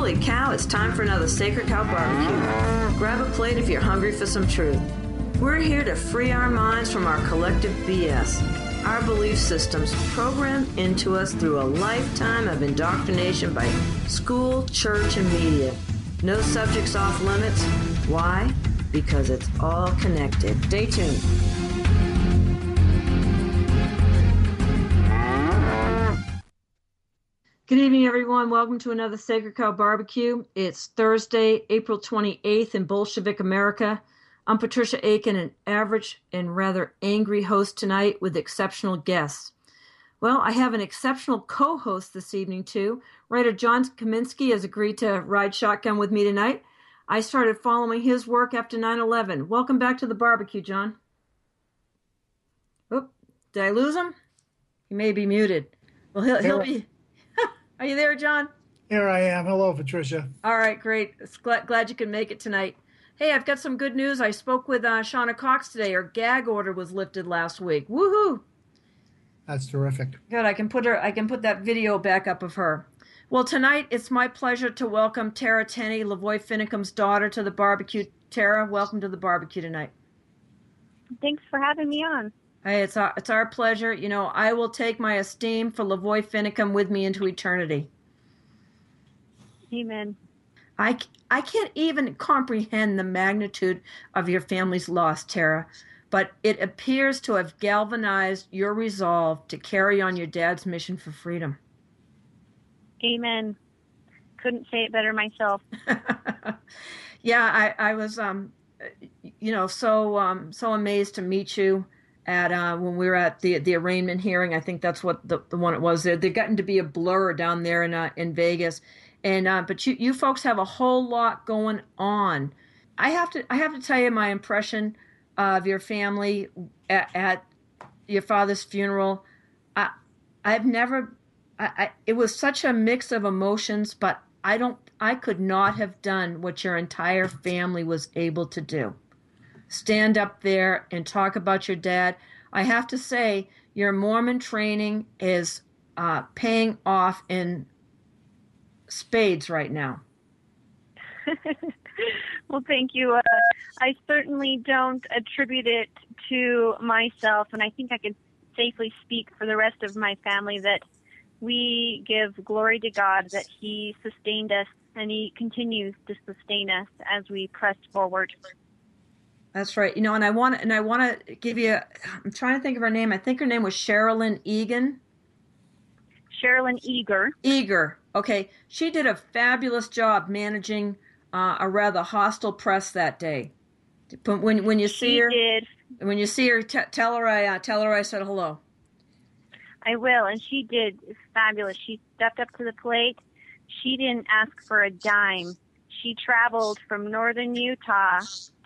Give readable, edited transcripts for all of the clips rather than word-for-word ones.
Holy cow, it's time for another Sacred Cow Barbecue. Grab a plate if you're hungry for some truth. We're here to free our minds from our collective BS, our belief systems programmed into us through a lifetime of indoctrination by school, church, and media. No subjects off limits. Why? Because it's all connected. Stay tuned. Good evening, everyone. Welcome to another Sacred Cow Barbecue. It's Thursday, April 28th in Bolshevik America. I'm Patricia Aiken, an average and rather angry host tonight with exceptional guests. Well, I have an exceptional co-host this evening, too. Writer John Kaminsky has agreed to ride shotgun with me tonight. I started following his work after 9/11. Welcome back to the barbecue, John. Oop, did I lose him? He may be muted. Well, he'll be... Are you there, John? Here I am. Hello, Patricia. All right, great. Glad you could make it tonight. Hey, I've got some good news. I spoke with Shauna Cox today. Her gag order was lifted last week. Woohoo! That's terrific. Good. I can put that video back up of her. Well, tonight it's my pleasure to welcome Thara Tenney, LaVoy Finicum's daughter, to the barbecue. Thara, welcome to the barbecue tonight. Thanks for having me on. Hey, it's our pleasure. You know, I will take my esteem for LaVoy Finicum with me into eternity. Amen. I can't even comprehend the magnitude of your family's loss, Thara, but it appears to have galvanized your resolve to carry on your dad's mission for freedom. Amen. Couldn't say it better myself. Yeah, I was, so amazed to meet you at when we were at the arraignment hearing. I think that's what the one it was. They're getting to be a blur down there in Vegas, and but you folks have a whole lot going on. I have to tell you my impression of your family at your father's funeral. It was such a mix of emotions, but I could not have done what your entire family was able to do. Stand up there and talk about your dad. I have to say, your Mormon training is paying off in spades right now. Well, thank you. I certainly don't attribute it to myself, and I think I can safely speak for the rest of my family that we give glory to God that He sustained us, and He continues to sustain us as we press forward. That's right. You know, and I want to give you, I'm trying to think of her name. I think her name was Sherilyn Egan. Sherilyn Eager. Eager. Okay. She did a fabulous job managing a rather hostile press that day. But when you see her, when you see her, tell her I said hello. I will, and she did fabulous. She stepped up to the plate. She didn't ask for a dime. She traveled from northern Utah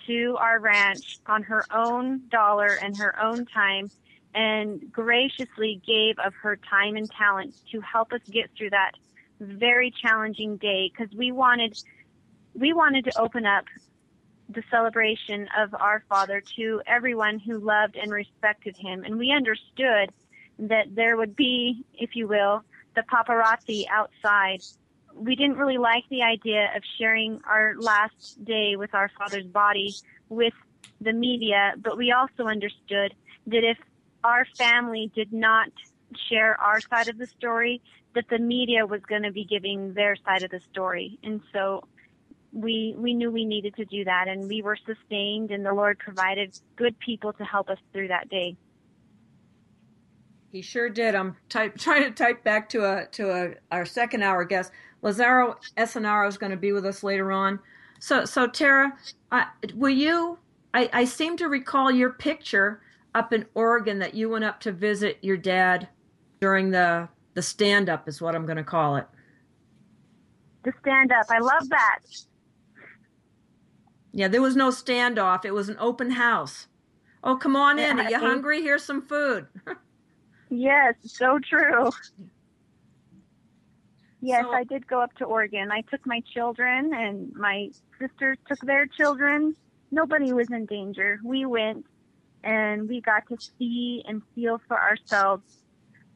to our ranch on her own dollar and her own time, and graciously gave of her time and talent to help us get through that very challenging day, because we wanted to open up the celebration of our father to everyone who loved and respected him. And we understood that there would be, if you will, the paparazzi outside. We didn't really like the idea of sharing our last day with our father's body with the media, but we also understood that if our family did not share our side of the story, that the media was going to be giving their side of the story. And so we knew we needed to do that, and we were sustained, and the Lord provided good people to help us through that day. He sure did. I'm trying to type back to our second hour guest. Lazaro Esanaro is going to be with us later on. So Thara, were you? I seem to recall your picture up in Oregon that you went up to visit your dad during the stand-up, is what I'm going to call it. The stand-up. I love that. Yeah, there was no standoff. It was an open house. Oh, come on in. Are you hungry? Here's some food. Yes, so true. Yes, So, I did go up to Oregon. I took my children, and my sisters took their children. Nobody was in danger. We went, and we got to see and feel for ourselves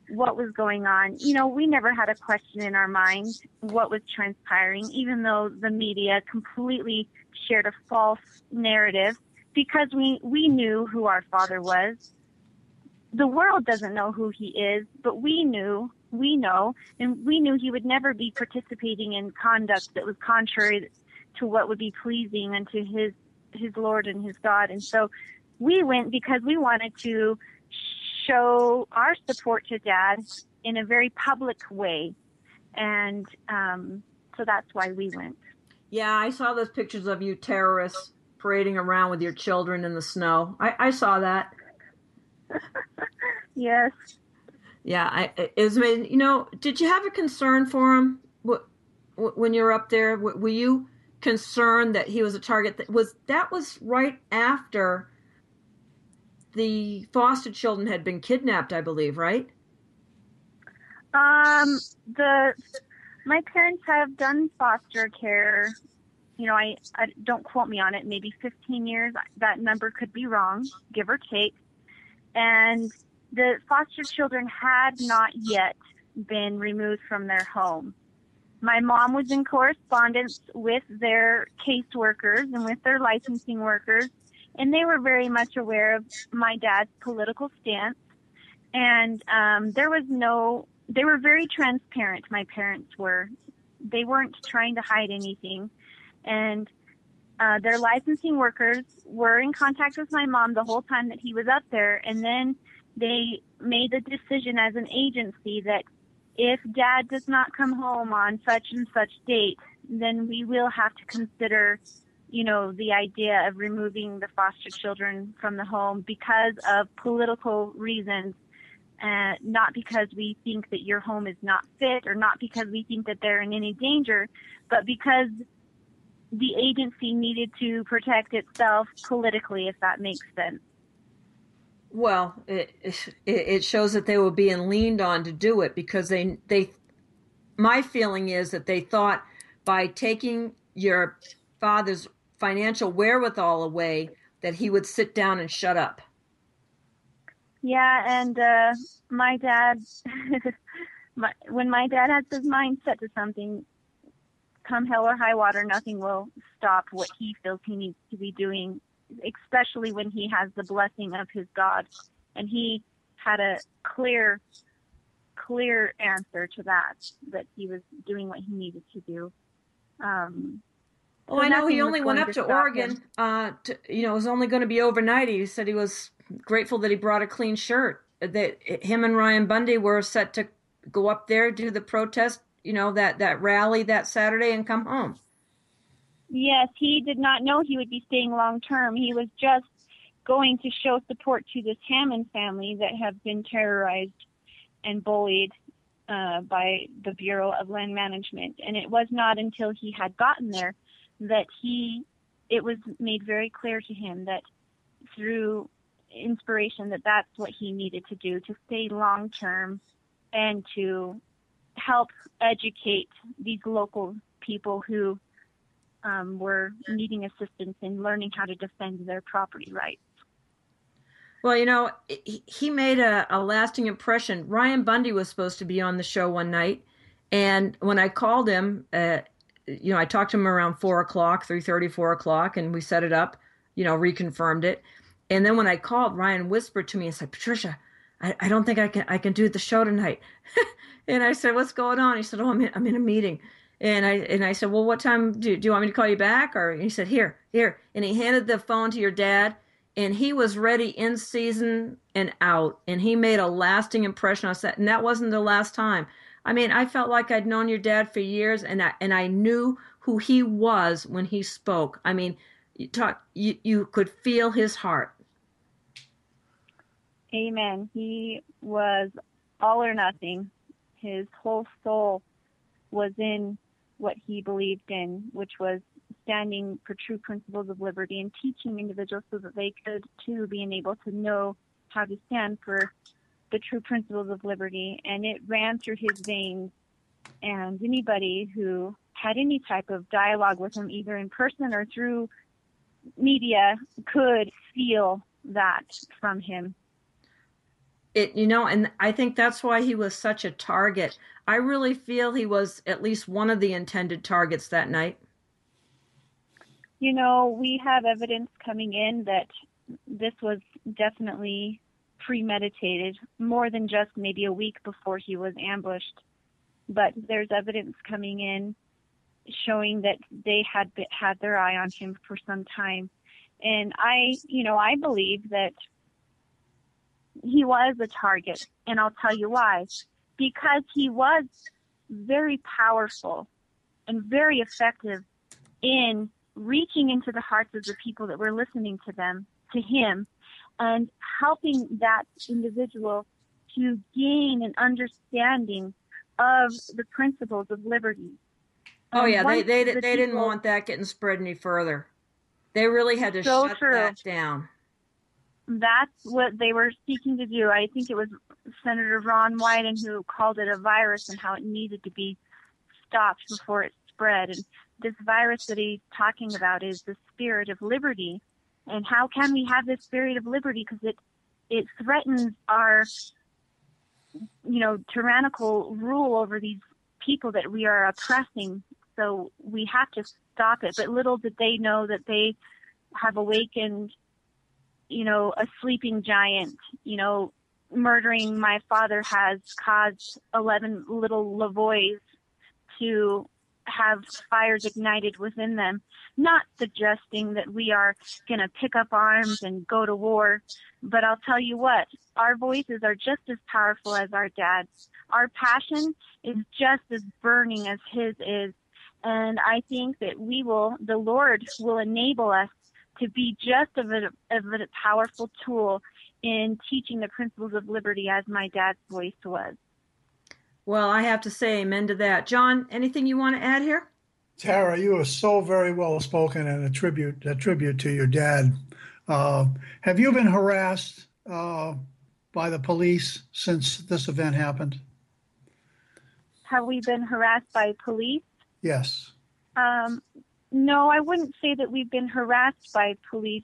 what was going on. We never had a question in our mind what was transpiring, even though the media completely shared a false narrative, because we knew who our father was. The world doesn't know who he is, but we know, and we knew he would never be participating in conduct that was contrary to what would be pleasing unto his Lord and his God. And so we went because we wanted to show our support to Dad in a very public way. And so that's why we went. Yeah, I saw those pictures of you terrorists parading around with your children in the snow. I saw that. Yes. Yeah, it was amazing. Did you have a concern for him when you were up there? Were you concerned that he was a target? That was right after the foster children had been kidnapped, I believe, right? My parents have done foster care. I don't quote me on it, maybe 15 years. That number could be wrong, give or take. And the foster children had not yet been removed from their home. My mom was in correspondence with their caseworkers and with their licensing workers, and they were very much aware of my dad's political stance. And they were very transparent, my parents were. They weren't trying to hide anything. And their licensing workers were in contact with my mom the whole time that he was up there. And then they made the decision as an agency that if Dad does not come home on such and such date, then we will have to consider, the idea of removing the foster children from the home because of political reasons. Not because we think that your home is not fit or not because we think that they're in any danger, but because the agency needed to protect itself politically, if that makes sense. Well, it shows that they were being leaned on to do it because my feeling is that they thought by taking your father's financial wherewithal away that he would sit down and shut up. Yeah, and my dad, when my dad has his mind set to something, come hell or high water, nothing will stop what he feels he needs to be doing, especially when he has the blessing of his God. And he had a clear answer to that he was doing what he needed to do. Well, I know he only went up to Oregon. It was only going to be overnight. He said he was grateful that he brought a clean shirt. That him and Ryan Bundy were set to go up there, do the protest, that rally that Saturday and come home. Yes, he did not know he would be staying long term. He was just going to show support to this Hammond family that have been terrorized and bullied by the Bureau of Land Management. And it was not until he had gotten there that it was made very clear to him that through inspiration that that's what he needed to do, to stay long term and to help educate these local people who were needing assistance in learning how to defend their property rights. Well, he made a lasting impression. Ryan Bundy was supposed to be on the show one night, and when I called him, I talked to him around 3:30, 4 o'clock, and we set it up, reconfirmed it. And then when I called, Ryan whispered to me and said, "Patricia, I don't think I can do the show tonight." And I said, "What's going on?" He said, "Oh, I'm in a meeting." And I said, "Well, what time do you want me to call you back?" Or he said, Here. And he handed the phone to your dad, and he was ready in season and out. And he made a lasting impression on us. And that wasn't the last time. I mean, I felt like I'd known your dad for years, and I knew who he was when he spoke. I mean, you could feel his heart. Amen. He was all or nothing. His whole soul was in what he believed in, which was standing for true principles of liberty and teaching individuals so that they could too be able to know how to stand for the true principles of liberty. And it ran through his veins, and anybody who had any type of dialogue with him, either in person or through media, could feel that from him. And I think that's why he was such a target. I really feel he was at least one of the intended targets that night. We have evidence coming in that this was definitely premeditated, more than just maybe a week before he was ambushed. But there's evidence coming in showing that they had their eye on him for some time. And I believe that he was a target, and I'll tell you why. Because he was very powerful and very effective in reaching into the hearts of the people that were listening to him, and helping that individual to gain an understanding of the principles of liberty. Oh, yeah, they didn't want that getting spread any further. They really had to shut that down. That's what they were seeking to do. I think it was Senator Ron Wyden who called it a virus and how it needed to be stopped before it spread. And this virus that he's talking about is the spirit of liberty. And how can we have this spirit of liberty? Because it threatens our, tyrannical rule over these people that we are oppressing. So we have to stop it. But little did they know that they have awakened, a sleeping giant. Murdering my father has caused 11 little LaVoy's to have fires ignited within them, not suggesting that we are going to pick up arms and go to war. But I'll tell you what, our voices are just as powerful as our dad's. Our passion is just as burning as his is. And I think that the Lord will enable us to be just of a powerful tool in teaching the principles of liberty as my dad's voice was. Well, I have to say amen to that. John, anything you want to add here? Thara, you are so very well spoken, and a tribute to your dad. Have you been harassed by the police since this event happened? Have we been harassed by police? Yes. No, I wouldn't say that we've been harassed by police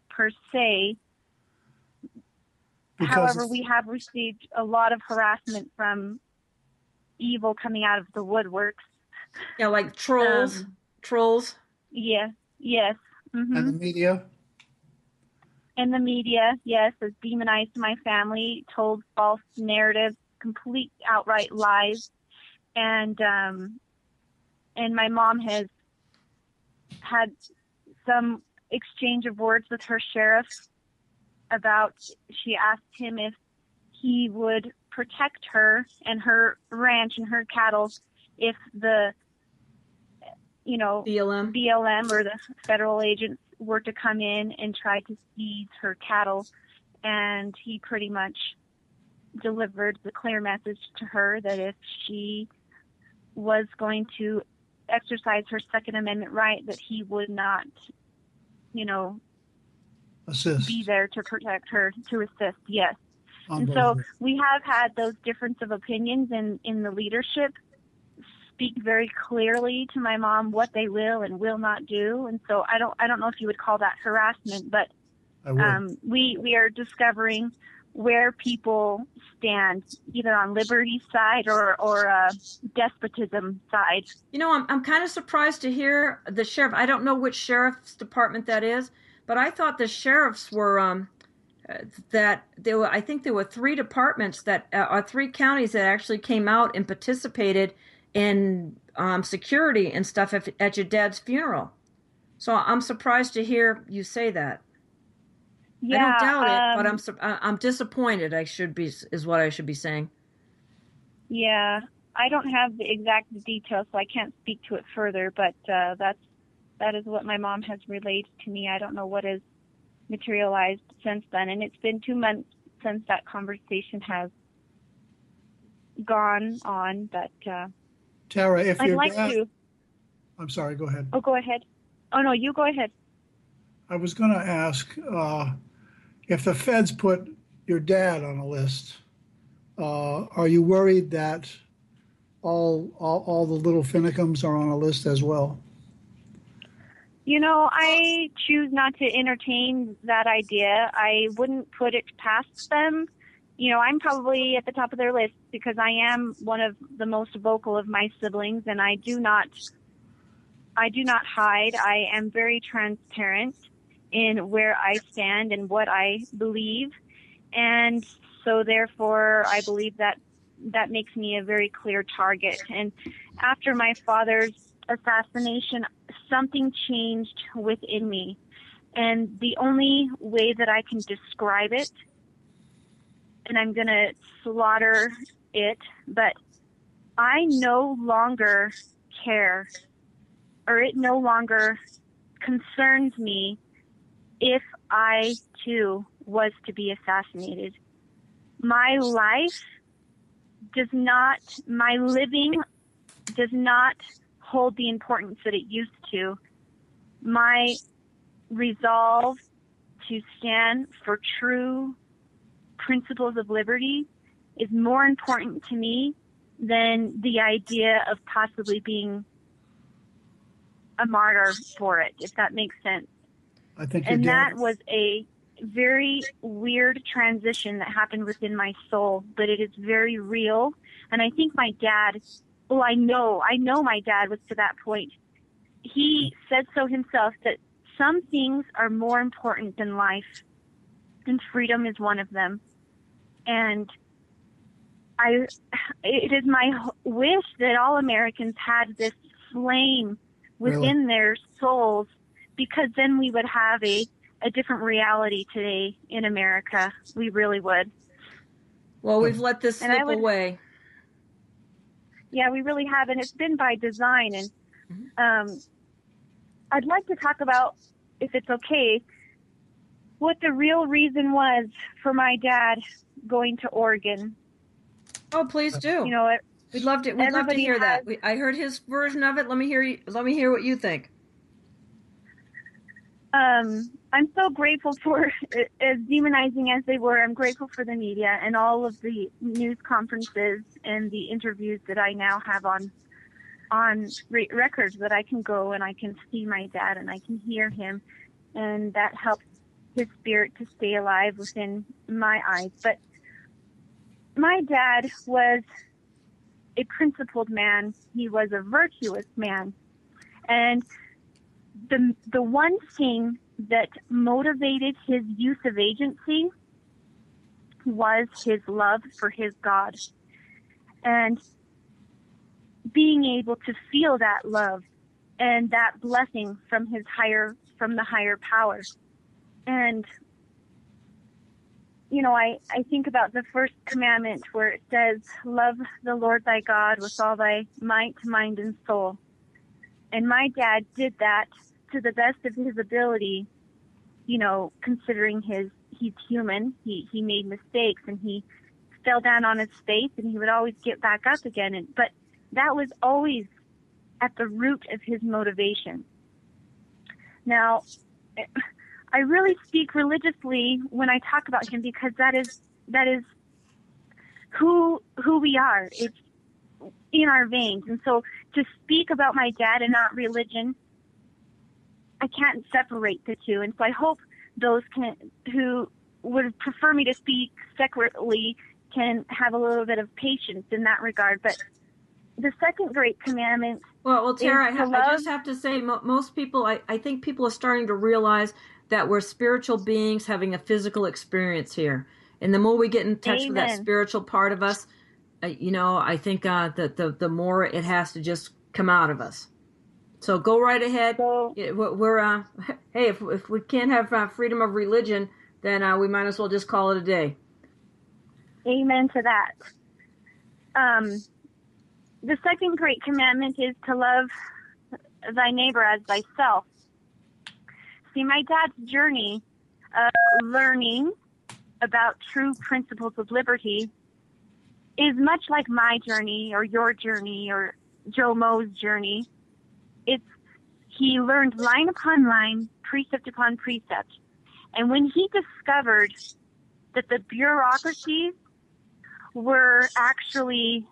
per se. However, we have received a lot of harassment from evil coming out of the woodworks. Yeah, like trolls. Trolls. Yeah. Yes. Mm-hmm. And the media. And the media, yes, has demonized my family, told false narratives, complete outright lies, and my mom has had some exchange of words with her sheriff about, she asked him if he would protect her and her ranch and her cattle if the, BLM or the federal agents were to come in and try to seize her cattle. And he pretty much delivered the clear message to her that if she was going to exercise her Second Amendment right, that he would not, assist. Be there to protect her, to assist. Yes. And so we have had those difference of opinions in the leadership speak very clearly to my mom what they will and will not do. And so I don't know if you would call that harassment, but we are discovering where people stand, either on liberty side or despotism side. I'm kind of surprised to hear the sheriff. I don't know which sheriff's department that is, but I thought the sheriffs were I think there were three departments or three counties that actually came out and participated in security and stuff at your dad's funeral. So I'm surprised to hear you say that. Yeah, I don't doubt it, but I'm disappointed. Is what I should be saying. Yeah, I don't have the exact details, so I can't speak to it further. But that is what my mom has relayed to me. I don't know what has materialized since then, and it's been 2 months since that conversation has gone on. But Thara, if I'd like to. I'm sorry. Go ahead. Oh, go ahead. Oh no, you go ahead. I was going to ask if the feds put your dad on a list. Are you worried that all the little Finicums are on a list as well? I choose not to entertain that idea. I wouldn't put it past them I'm probably at the top of their list because I am one of the most vocal of my siblings, and I do not hide. I am very transparent in where I stand and what I believe. And so therefore, I believe that makes me a very clear target. And after my father's assassination, something changed within me. And the only way that I can describe it, and I'm going to slaughter it, but I no longer care, or it no longer concerns me if I too was to be assassinated. My living does not hold the importance that it used to. My resolve to stand for true principles of liberty is more important to me than the idea of possibly being a martyr for it, if that makes sense. I think and that was a very weird transition that happened within my soul, but it is very real. And I think my dad, I know my dad was to that point. He said so himself, that some things are more important than life, and freedom is one of them. And it is my wish that all Americans had this flame within their souls, because then we would have a different reality today in America. We really would. Well, we've let this slip away. Yeah, we really have, and it's been by design. And I'd like to talk about, if it's okay, what the real reason was for my dad going to Oregon. Oh, please do. We'd love to. We'd love to hear that. I heard his version of it. Let me hear what you think. I'm so grateful for, as demonizing as they were, I'm grateful for the media and all of the news conferences and the interviews that I now have on records, that I can go and I can see my dad and I can hear him, and that helps his spirit to stay alive within my eyes. But my dad was a principled man. He was a virtuous man. And the one thing that motivated his use of agency was his love for his God, and being able to feel that love and that blessing from the higher power. And I think about the first commandment where it says, love the Lord thy God with all thy might, mind, and soul. And my dad did that to the best of his ability, considering he's human. He made mistakes and he fell down on his face, and he would always get back up again. But that was always at the root of his motivation. Now, I really speak religiously when I talk about him, because that is who we are. It's in our veins. And so to speak about my dad and not religion, I can't separate the two. And so I hope those who would prefer me to speak separately can have a little bit of patience in that regard. But the second great commandment. Well, Tara, I just have to say, most people, I think people are starting to realize that we're spiritual beings having a physical experience here. And the more we get in touch with that spiritual part of us, I think that the more it has to just come out of us. So go right ahead. We're hey, if we can't have freedom of religion, then we might as well just call it a day. Amen to that. The second great commandment is to love thy neighbor as thyself. See, my dad's journey of learning about true principles of liberty is much like my journey or your journey or Joe Moe's journey. He learned line upon line, precept upon precept. And when he discovered that the bureaucracies were actually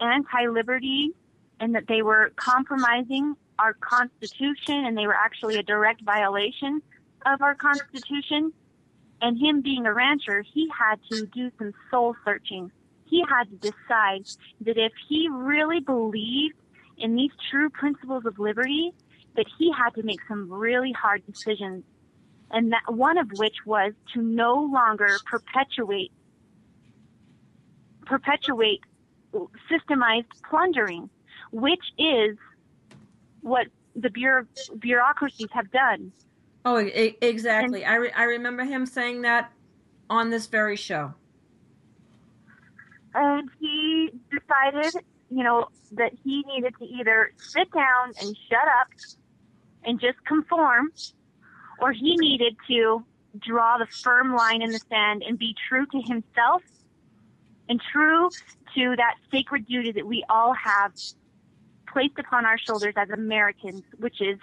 anti-liberty and that they were compromising our Constitution and they were actually a direct violation of our Constitution, And him being a rancher, he had to do some soul searching. He had to decide that if he really believed in these true principles of liberty, that he had to make some really hard decisions. And that one of which was to no longer perpetuate systemized plundering, which is what the bureaucracies have done. Oh, exactly. I remember him saying that on this very show. And he decided, that he needed to either sit down and shut up and just conform, or he needed to draw the firm line in the sand and be true to himself and true to that sacred duty that we all have placed upon our shoulders as Americans, which is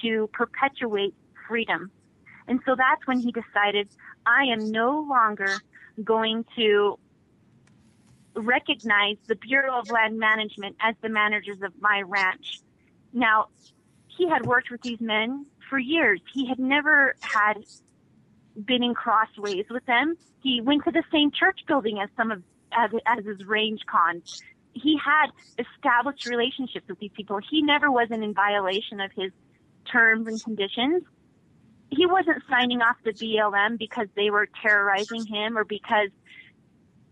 to perpetuate freedom. And so that's when he decided, I am no longer going to recognize the Bureau of Land Management as the managers of my ranch. Now, he had worked with these men for years. He had never had been in crossways with them. He went to the same church building as as his range cons. He had established relationships with these people. He never wasn't in violation of his terms and conditions. He wasn't signing off the BLM because they were terrorizing him or because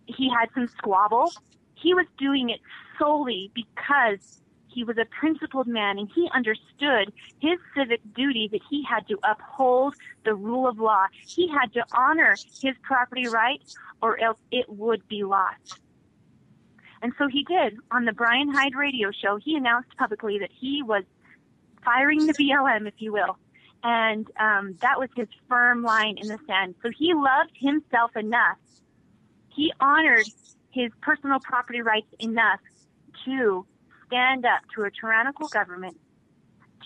he had some squabble. He was doing it solely because he was a principled man and he understood his civic duty that he had to uphold the rule of law. He had to honor his property rights or else it would be lost. And so he did. On the Brian Hyde radio show, he announced publicly that he was firing the BLM, if you will. And that was his firm line in the sand. So he loved himself enough. He honored his personal property rights enough to stand up to a tyrannical government,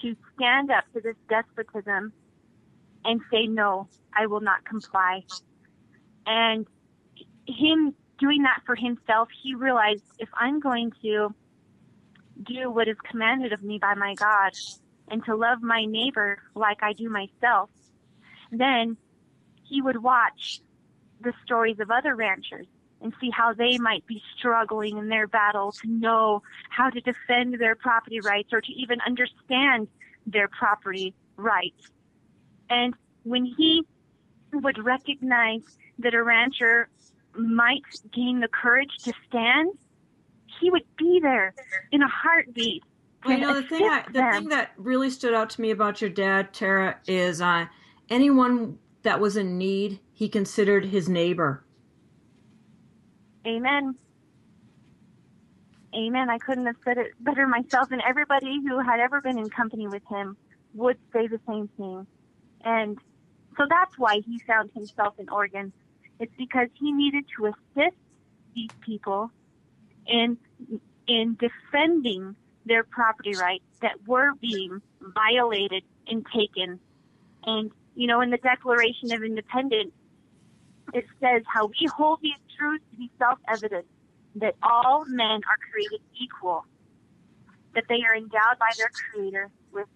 to stand up to this despotism and say, no, I will not comply. And him doing that for himself, he realized, if I'm going to do what is commanded of me by my God and to love my neighbor like I do myself, then he would watch the stories of other ranchers and see how they might be struggling in their battle to know how to defend their property rights or to even understand their property rights. And when he would recognize that a rancher might gain the courage to stand, he would be there in a heartbeat. Well, the thing that really stood out to me about your dad, Thara, is anyone that was in need, he considered his neighbor. Amen. Amen. I couldn't have said it better myself, and everybody who had ever been in company with him would say the same thing. And so that's why he found himself in Oregon. It's because he needed to assist these people in defending their property rights that were being violated and taken. And, in the Declaration of Independence, it says how we hold these truths to be self-evident, that all men are created equal, that they are endowed by their Creator with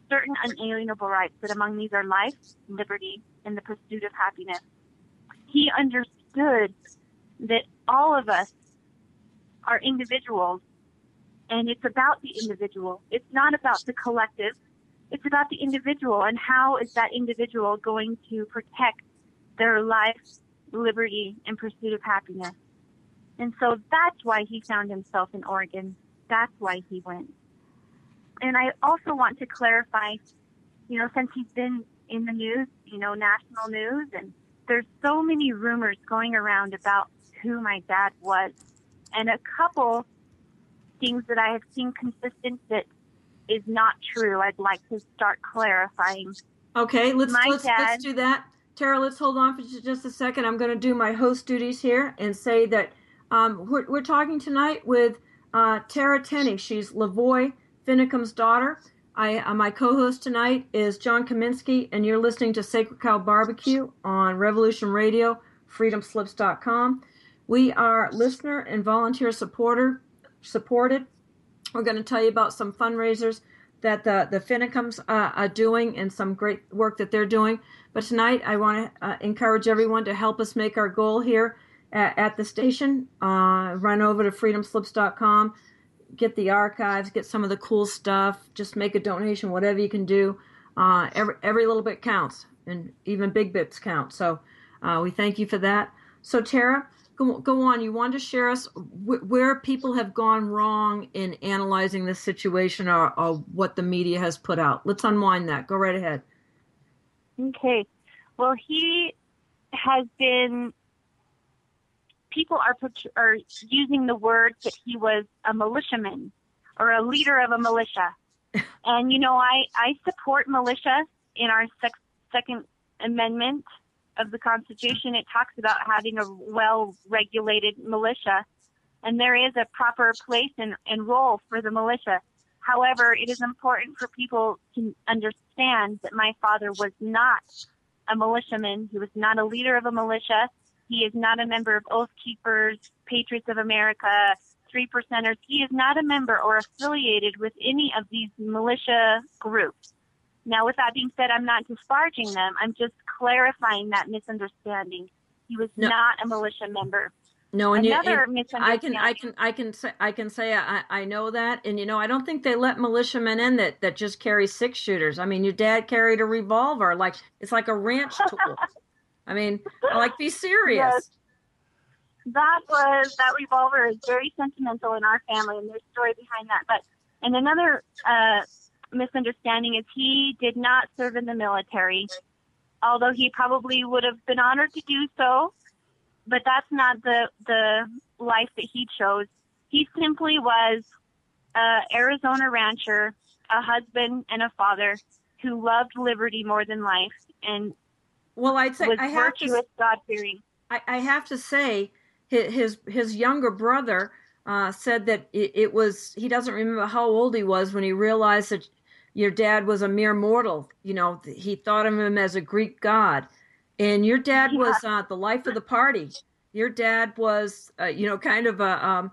certain unalienable rights, that among these are life, liberty, and the pursuit of happiness. He understood that all of us are individuals, and it's about the individual. It's not about the collective. It's about the individual, and how is that individual going to protect their life, liberty, and pursuit of happiness. And so that's why he found himself in Oregon. That's why he went. And I also want to clarify, since he's been in the news, national news, and there's so many rumors going around about who my dad was. And a couple things that I have seen consistent that is not true, I'd like to start clarifying. Okay, let's do that. Thara, let's hold on for just a second. I'm going to do my host duties here and say that we're talking tonight with Thara Tenney. She's LaVoy Finicum's daughter. My co-host tonight is John Kaminsky, and you're listening to Sacred Cow Barbecue on Revolution Radio, freedomslips.com. We are listener and volunteer supported. We're going to tell you about some fundraisers that the Finicums are doing and some great work that they're doing. But tonight I want to encourage everyone to help us make our goal here at the station. Run over to freedomslips.com, get the archives, get some of the cool stuff, just make a donation, whatever you can do. Every little bit counts, and even big bits count. So we thank you for that. So Tara, go on. You want to share us where people have gone wrong in analyzing this situation, or what the media has put out. Let's unwind that. Go right ahead. Okay. Well, he has been, people are using the word that he was a militiaman or a leader of a militia. And, I support militia in our Second Amendment of the Constitution. It talks about having a well-regulated militia, and there is a proper place and role for the militia. However, it is important for people to understand that my father was not a militiaman. He was not a leader of a militia. He is not a member of Oath Keepers, Patriots of America, Three Percenters. He is not a member or affiliated with any of these militia groups. Now, with that being said, I'm not disparaging them. I'm just clarifying that misunderstanding. He was not a militia member. No, and misunderstanding. I can say I know that, and I don't think they let militiamen in that just carry 6-shooters. I mean, your dad carried a revolver, like it's like a ranch tool. I mean, be serious. Yes. That revolver is very sentimental in our family, and there's a story behind that. And another misunderstanding is he did not serve in the military, although he probably would have been honored to do so. But that's not the life that he chose. He simply was an Arizona rancher, a husband and a father who loved liberty more than life, and I'd say was virtuous, God-fearing. I have to say, his younger brother said that it was, he doesn't remember how old he was when he realized that your dad was a mere mortal. He thought of him as a Greek god. And your dad was the life of the party. Your dad was, kind of a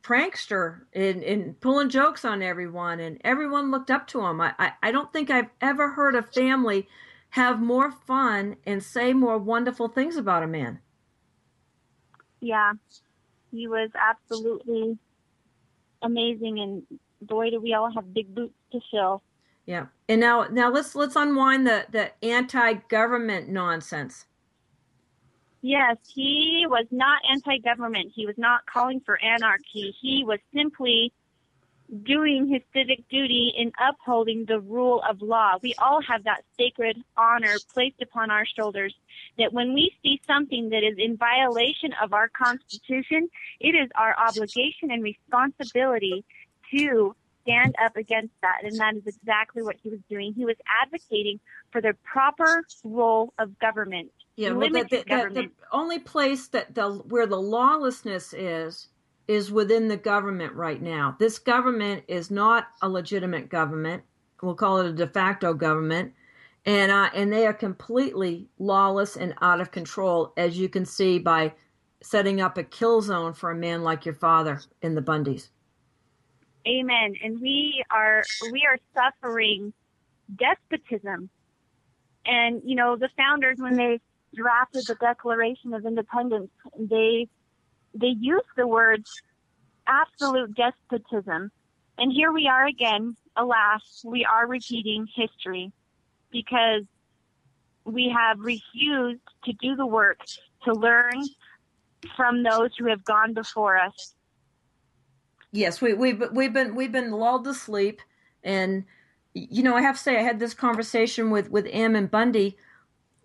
prankster in pulling jokes on everyone, and everyone looked up to him. I don't think I've ever heard a family have more fun and say more wonderful things about a man. Yeah, he was absolutely amazing, and boy, do we all have big boots to fill. Yeah. And now let's unwind the anti-government nonsense. Yes, he was not anti-government. He was not calling for anarchy. He was simply doing his civic duty in upholding the rule of law. We all have that sacred honor placed upon our shoulders that when we see something that is in violation of our Constitution, it is our obligation and responsibility to stand up against that. And that is exactly what he was doing. He was advocating for the proper role of government. Yeah, the only place where the lawlessness is within the government right now. This government is not a legitimate government. We'll call it a de facto government. And they are completely lawless and out of control, as you can see by setting up a kill zone for a man like your father in the Bundys. Amen. And we are suffering despotism. And, the founders, when they drafted the Declaration of Independence, they used the words absolute despotism. And here we are again, alas, we are repeating history because we have refused to do the work to learn from those who have gone before us. Yes, we've been lulled to sleep, and I have to say I had this conversation with Ammon Bundy.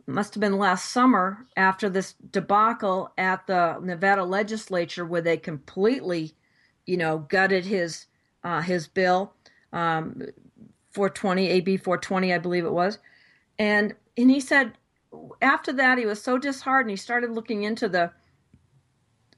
Must have been last summer after this debacle at the Nevada legislature where they completely, gutted his bill, 420, AB 420, I believe it was. And he said after that he was so disheartened, he started looking into the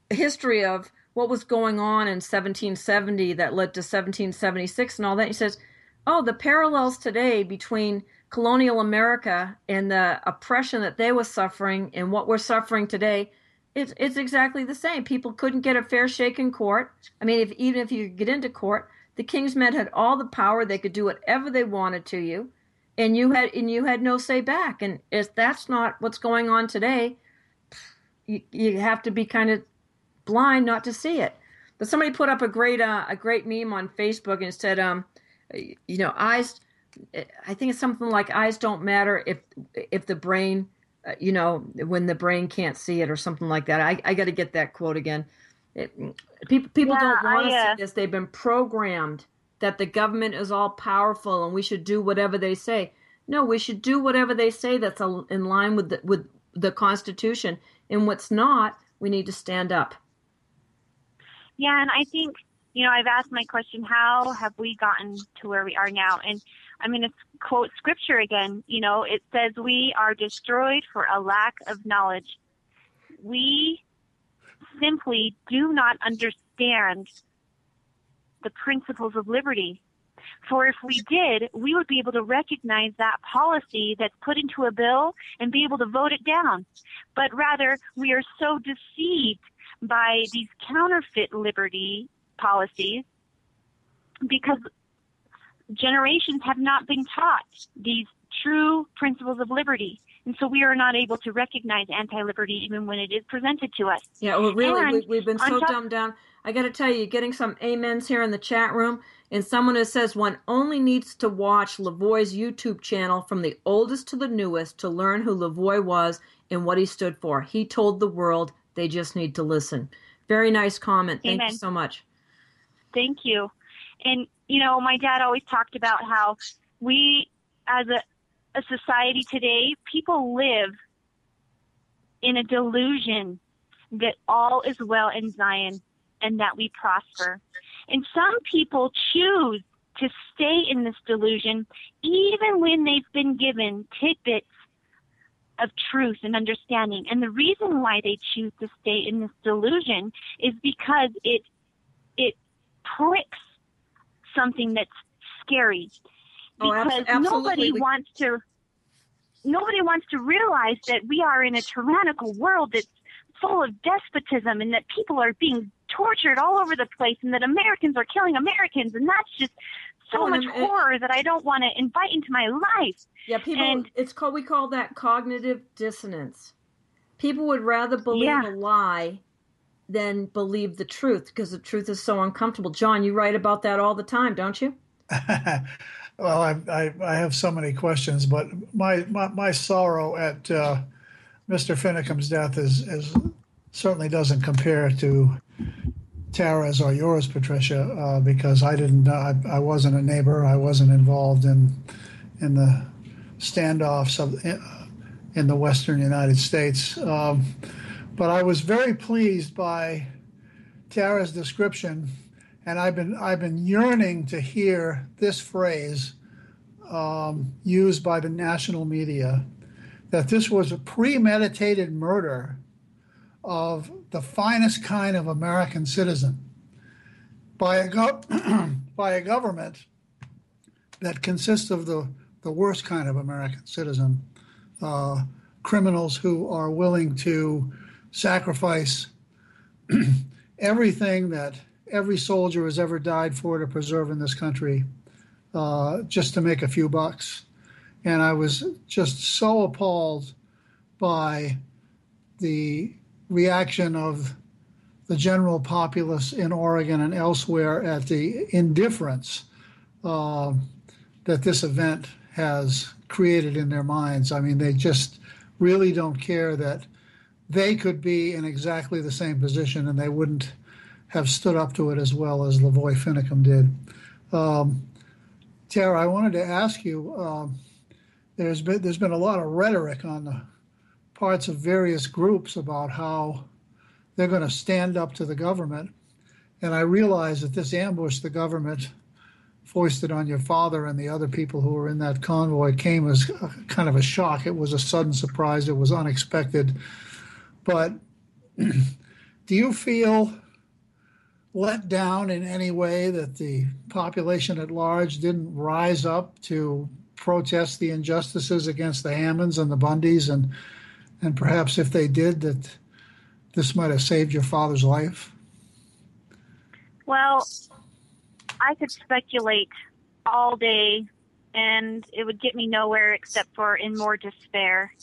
history of what was going on in 1770 that led to 1776 and all that. He says, the parallels today between colonial America and the oppression that they were suffering and what we're suffering today, it's exactly the same. People couldn't get a fair shake in court. I mean, even if you could get into court, The Kingsmen had all the power. They could do whatever they wanted to you, and you had no say back. And if that's not what's going on today, you have to be kind of blind not to see it. But somebody put up a great meme on Facebook and said, eyes. I think it's something like eyes don't matter if the brain, when the brain can't see it, or something like that. I got to get that quote again. People don't want to see this. They've been programmed that the government is all powerful and we should do whatever they say. No, we should do whatever they say that's in line with the Constitution. And what's not, we need to stand up. Yeah, and I think, I've asked my question, how have we gotten to where we are now? And I'm going to quote scripture again. It says we are destroyed for a lack of knowledge. We simply do not understand the principles of liberty. For if we did, we would be able to recognize that policy that's put into a bill and be able to vote it down. But rather, we are so deceived by these counterfeit liberty policies because generations have not been taught these true principles of liberty. And so we are not able to recognize anti-liberty even when it is presented to us. Yeah, well, really, we've been so dumbed down. I got to tell you, getting some amens here in the chat room, and someone who says one only needs to watch LaVoy's YouTube channel from the oldest to the newest to learn who LaVoy was and what he stood for. He told the world, they just need to listen. Very nice comment. Thank you so much. Thank you. And, my dad always talked about how we, as a society today, people live in a delusion that all is well in Zion and that we prosper. And some people choose to stay in this delusion even when they've been given tidbits of truth and understanding. And the reason why they choose to stay in this delusion is because it pricks something that's scary. Because nobody wants to realize that we are in a tyrannical world that's full of despotism and that people are being tortured all over the place and that Americans are killing Americans, and that's just so much horror that I don't want to invite into my life. Yeah, we call that cognitive dissonance. People would rather believe a lie than believe the truth because the truth is so uncomfortable. John, you write about that all the time, don't you? Well, I have so many questions, but my sorrow at Mr. Finicum's death is certainly doesn't compare to Thara's or yours, Patricia, because I wasn't a neighbor. I wasn't involved in the standoffs in the Western United States. But I was very pleased by Thara's description, and I've been yearning to hear this phrase used by the national media, that this was a premeditated murder of the finest kind of American citizen by a government that consists of the worst kind of American citizen, criminals who are willing to sacrifice everything that every soldier has ever died for to preserve in this country just to make a few bucks. And I was just so appalled by the reaction of the general populace in Oregon and elsewhere at the indifference that this event has created in their minds. I mean, they just really don't care that they could be in exactly the same position and they wouldn't have stood up to it as well as LaVoy Finicum did. Thara, I wanted to ask you, there's been a lot of rhetoric on the parts of various groups about how they're going to stand up to the government. And I realize that this ambush the government foisted on your father and the other people who were in that convoy came as kind of a shock. It was a sudden surprise. It was unexpected. But do you feel let down in any way that the population at large didn't rise up to protest the injustices against the Hammonds and the Bundys, and perhaps if they did, that this might have saved your father's life? Well, I could speculate all day, and it would get me nowhere except for in more despair.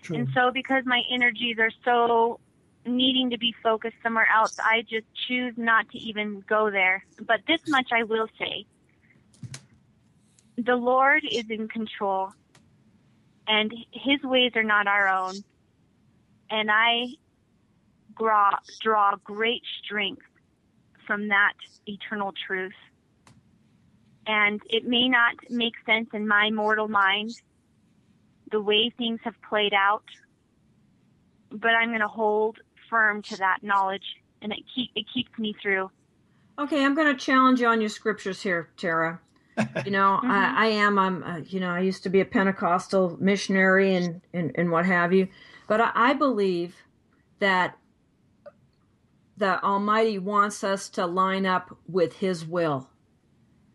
True. And so because my energies are so needing to be focused somewhere else, I just choose not to even go there. But this much I will say. The Lord is in control, and his ways are not our own. And I draw great strength from that eternal truth. And it may not make sense in my mortal mind, the way things have played out, but I'm going to hold firm to that knowledge, and it keeps me through. Okay, I'm going to challenge you on your scriptures here, Thara. You know, Mm-hmm. I used to be a Pentecostal missionary and what have you, but I believe that the Almighty wants us to line up with his will.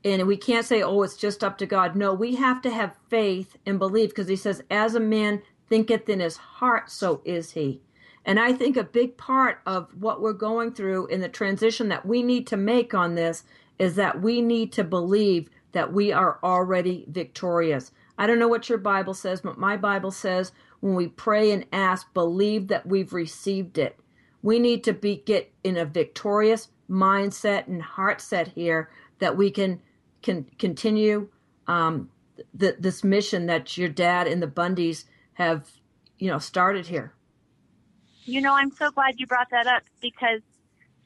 And we can't say, oh, it's just up to God. No, we have to have faith and believe, because he says, as a man thinketh in his heart, so is he. And I think a big part of what we're going through in the transition that we need to make on this is that we need to believe that we are already victorious. I don't know what your Bible says, but my Bible says when we pray and ask, believe that we've received it. We need to get in a victorious mindset and heart set here that we can continue this mission that your dad and the Bundys have, started here. I'm so glad you brought that up, because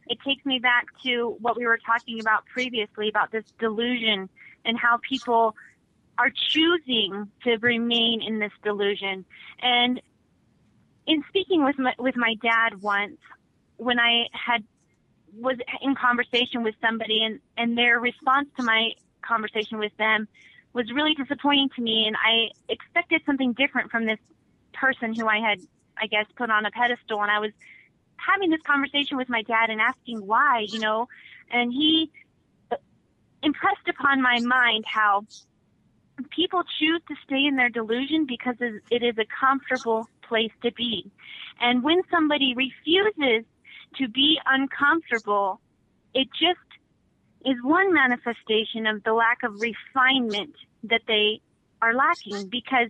it takes me back to what we were talking about previously about this delusion and how people are choosing to remain in this delusion. And in speaking with my dad once, when I was in conversation with somebody, and their response to my conversation with them was really disappointing to me, and I expected something different from this person who I had, I guess, put on a pedestal. And I was having this conversation with my dad and asking why, and he impressed upon my mind how people choose to stay in their delusion because it is a comfortable place to be. And when somebody refuses to be uncomfortable, it just is one manifestation of the lack of refinement that they are lacking, because,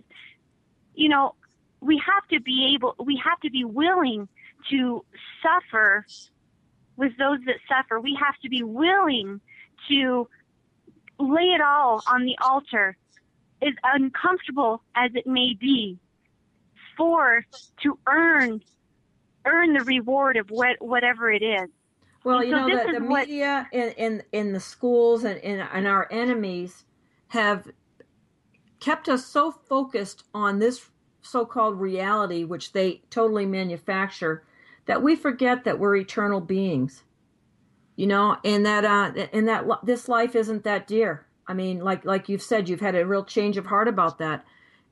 we have to be willing to suffer with those that suffer. We have to be willing to lay it all on the altar, as uncomfortable as it may be, to earn the reward of whatever it is. Well, so the media in the schools and our enemies have kept us so focused on this so-called reality, which they totally manufacture, that we forget that we're eternal beings, and that this life isn't that dear. I mean, like you've said, you've had a real change of heart about that.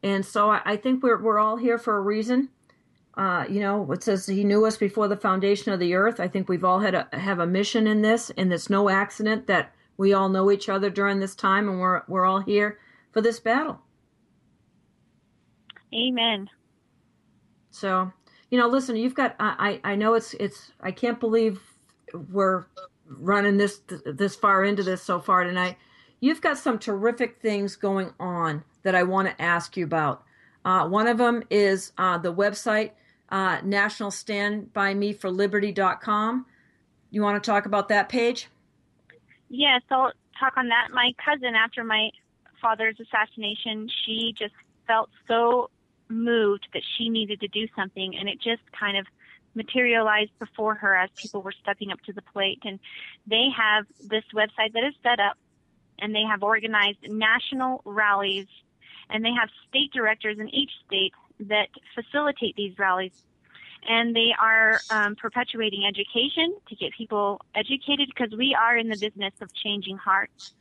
And so I think we're all here for a reason. It says he knew us before the foundation of the earth. I think we've all have a mission in this, and it's no accident that we all know each other during this time, and we're all here for this battle. Amen. So, listen, you've got, I know it's, I can't believe we're running this far into this so far tonight. You've got some terrific things going on that I want to ask you about. One of them is the website, nationalstandbymeforliberty.com. You want to talk about that page? Yes, I'll talk on that. My cousin, after my father's assassination, she just felt so moved that she needed to do something, and it just kind of materialized before her as people were stepping up to the plate. And they have this website that is set up, and they have organized national rallies, and they have state directors in each state that facilitate these rallies. And they are perpetuating education to get people educated, because we are in the business of changing hearts.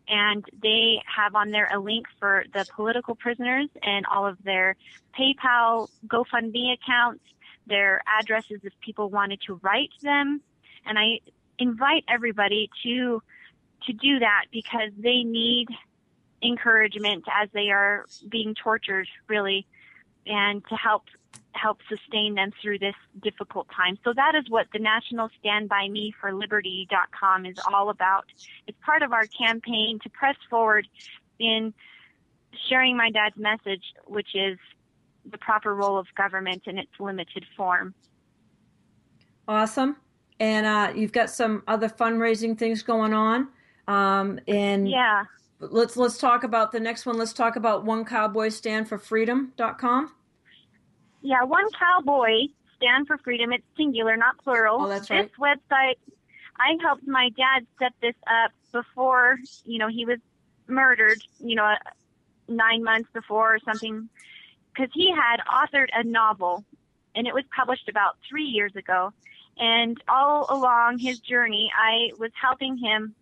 And they have on there a link for the political prisoners and all of their PayPal, GoFundMe accounts, their addresses if people wanted to write them. And I invite everybody to do that, because they need encouragement as they are being tortured, really, and to help help sustain them through this difficult time. So that is what the National Stand By Me for Liberty.com is all about. It's part of our campaign to press forward in sharing my dad's message, which is the proper role of government in its limited form. Awesome. And you've got some other fundraising things going on. And yeah. Let's talk about the next one. Let's talk about OneCowboyStandForFreedom.com. Yeah, One Cowboy Stand for Freedom. It's singular, not plural. Oh, that's right. This website, I helped my dad set this up before, he was murdered, 9 months before or something, because he had authored a novel, and it was published about 3 years ago. And all along his journey, I was helping him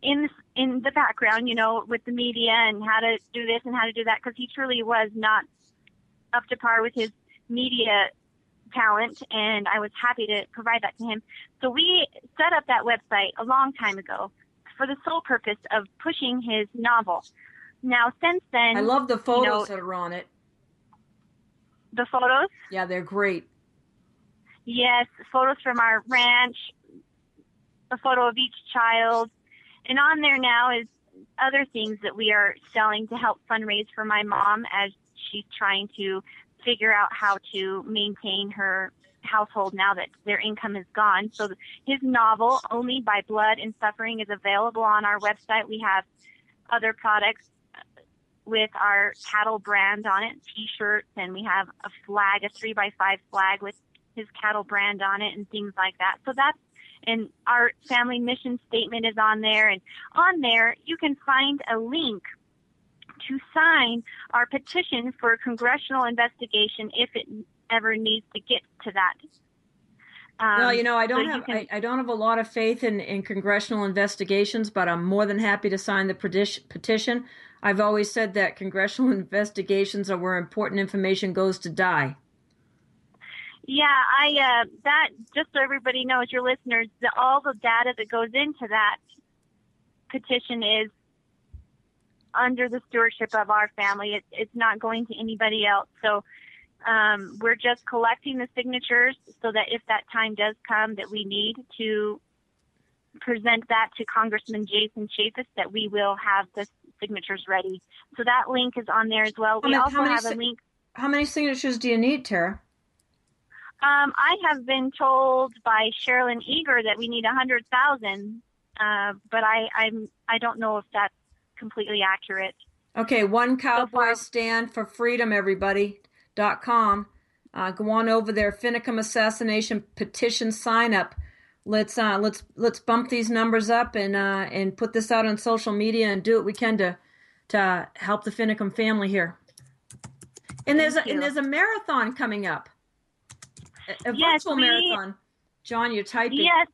in the background, with the media and how to do this and how to do that, because he truly was not up to par with his media talent, and I was happy to provide that to him. So we set up that website a long time ago for the sole purpose of pushing his novel. Now, since then... I love the photos that are on it. The photos? Yeah, they're great. Yes, photos from our ranch, a photo of each child. And on there now is other things that we are selling to help fundraise for my mom as she's trying to figure out how to maintain her household now that their income is gone. So his novel, Only by Blood and Suffering, is available on our website. We have other products with our cattle brand on it, T-shirts, and we have a flag, a 3x5 flag with his cattle brand on it and things like that. So that's, and our family mission statement is on there. And on there, you can find a link to sign our petition for a congressional investigation if it ever needs to get to that. Well, I don't have a lot of faith in congressional investigations, but I'm more than happy to sign the petition. I've always said that congressional investigations are where important information goes to die. Yeah, that, just so everybody knows, your listeners, all the data that goes into that petition is under the stewardship of our family. It's not going to anybody else. So we're just collecting the signatures so that if that time does come that we need to present that to Congressman Jason Chaffetz, that we will have the signatures ready. So that link is on there as well. We also have a link. How many signatures do you need, Tara? I have been told by Sherilyn Eager that we need 100,000, but I don't know if that's completely accurate. Okay, One Cowboy Stand for Freedom, everybody.com. Go on over there. Finicum assassination petition sign up. Let's bump these numbers up and put this out on social media and do what we can to help the Finicum family here. And there's a marathon coming up. A virtual marathon. John, you're typing. Yes.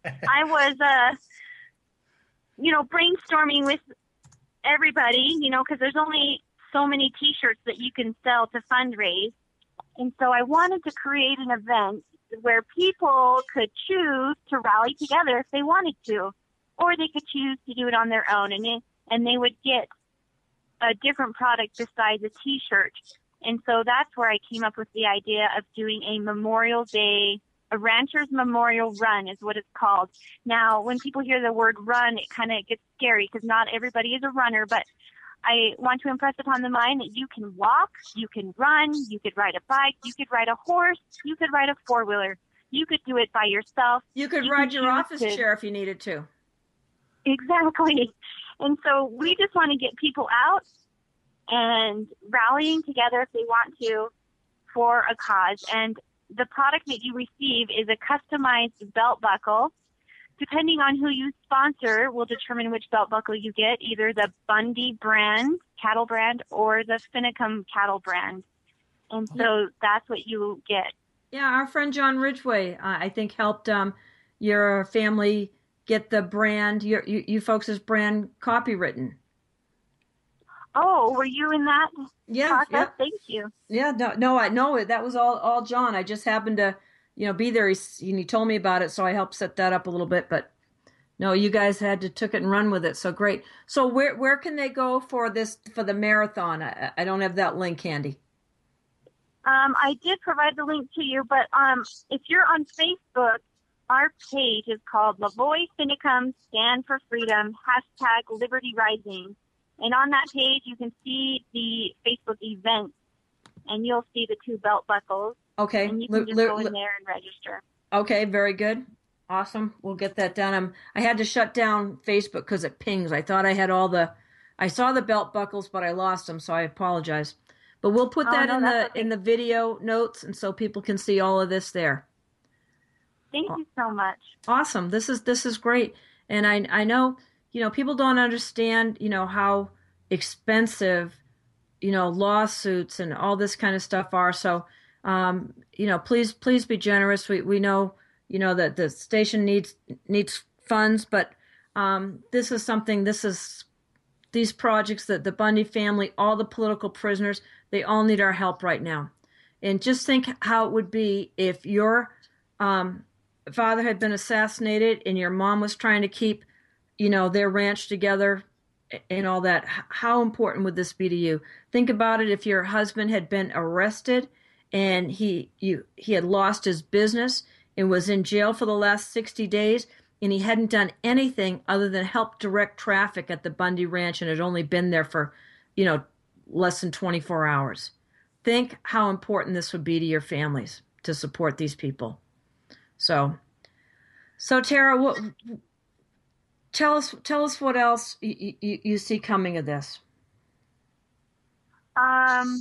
I was brainstorming with everybody, because there's only so many T-shirts that you can sell to fundraise. And so I wanted to create an event where people could choose to rally together if they wanted to, or they could choose to do it on their own, and they would get a different product besides a T-shirt. And so that's where I came up with the idea of doing a Memorial Day, a Rancher's Memorial Run is what it's called. Now, when people hear the word run, it kind of gets scary because not everybody is a runner, but I want to impress upon the mind that you can walk, you can run, you could ride a bike, you could ride a horse, you could ride a four-wheeler. You could do it by yourself. You could ride your office chair if you needed to. Exactly. And so we just want to get people out and rallying together if they want to for a cause. And the product that you receive is a customized belt buckle. Depending on who you sponsor will determine which belt buckle you get, either the Bundy brand, cattle brand, or the Finicum cattle brand. And so that's what you get. Yeah, our friend John Ridgway, I think, helped your family get the brand, you folks' brand copywritten. Oh, were you in that process? Yeah. Thank you. Yeah, no, that was all John. I just happened to, be there. He told me about it, so I helped set that up a little bit. But no, you guys took it and run with it. So great. So where can they go for the marathon? I don't have that link handy. I did provide the link to you, but if you're on Facebook, our page is called LaVoy's Finicum Stand for Freedom, #Liberty Rising. And on that page, you can see the Facebook event, and you'll see the 2 belt buckles. Okay. And you can just go in there and register. Okay, very good. Awesome. We'll get that done. I had to shut down Facebook because it pings. I thought I had I saw the belt buckles, but I lost them, so I apologize. But we'll put that in the video notes, and so people can see all of this there. Thank you so much. Awesome. This is great. And I know, people don't understand, how expensive, lawsuits and all this kind of stuff are. So, please be generous. We know, that the station needs funds, but this is these projects that the Bundy family, all the political prisoners, they all need our help right now. And just think how it would be if your father had been assassinated and your mom was trying to keep, their ranch together and all that. How important would this be to you? Think about it. If your husband had been arrested and he had lost his business and was in jail for the last 60 days and he hadn't done anything other than help direct traffic at the Bundy Ranch and had only been there for, less than 24 hours. Think how important this would be to your families to support these people. So Thara, tell us what else you see coming of this. Well,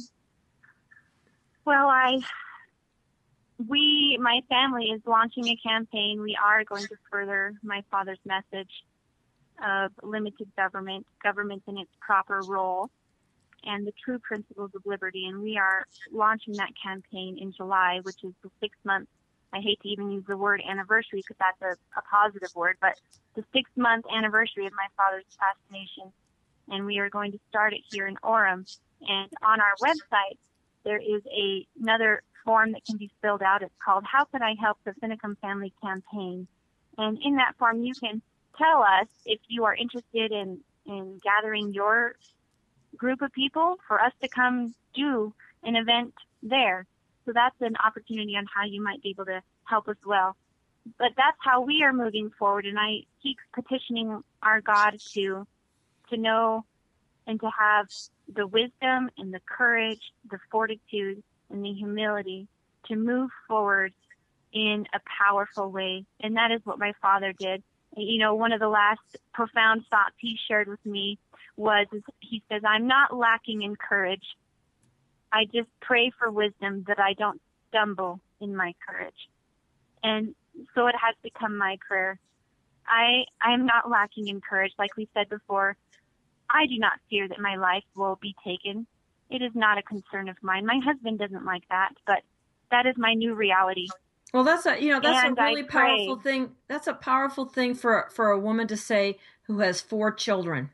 my family is launching a campaign. We are going to further my father's message of limited government in its proper role, and the true principles of liberty. And we are launching that campaign in July, which is the 6-month. I hate to even use the word anniversary because that's a positive word, but the 6-month anniversary of my father's assassination. And we are going to start it here in Orem. And on our website, there is another form that can be filled out. It's called How Could I Help the Finicum Family Campaign? And in that form, you can tell us if you are interested in gathering your group of people for us to come do an event there. So that's an opportunity on how you might be able to help as well. But that's how we are moving forward. And I keep petitioning our God to know and to have the wisdom and the courage, the fortitude and the humility to move forward in a powerful way. And that is what my father did. One of the last profound thoughts he shared with me he says, I'm not lacking in courage. I just pray for wisdom that I don't stumble in my courage. And so it has become my prayer. I am not lacking in courage. Like we said before, I do not fear that my life will be taken. It is not a concern of mine. My husband doesn't like that, but that is my new reality. Well, that's a really powerful thing. That's a powerful thing for a woman to say who has 4 children.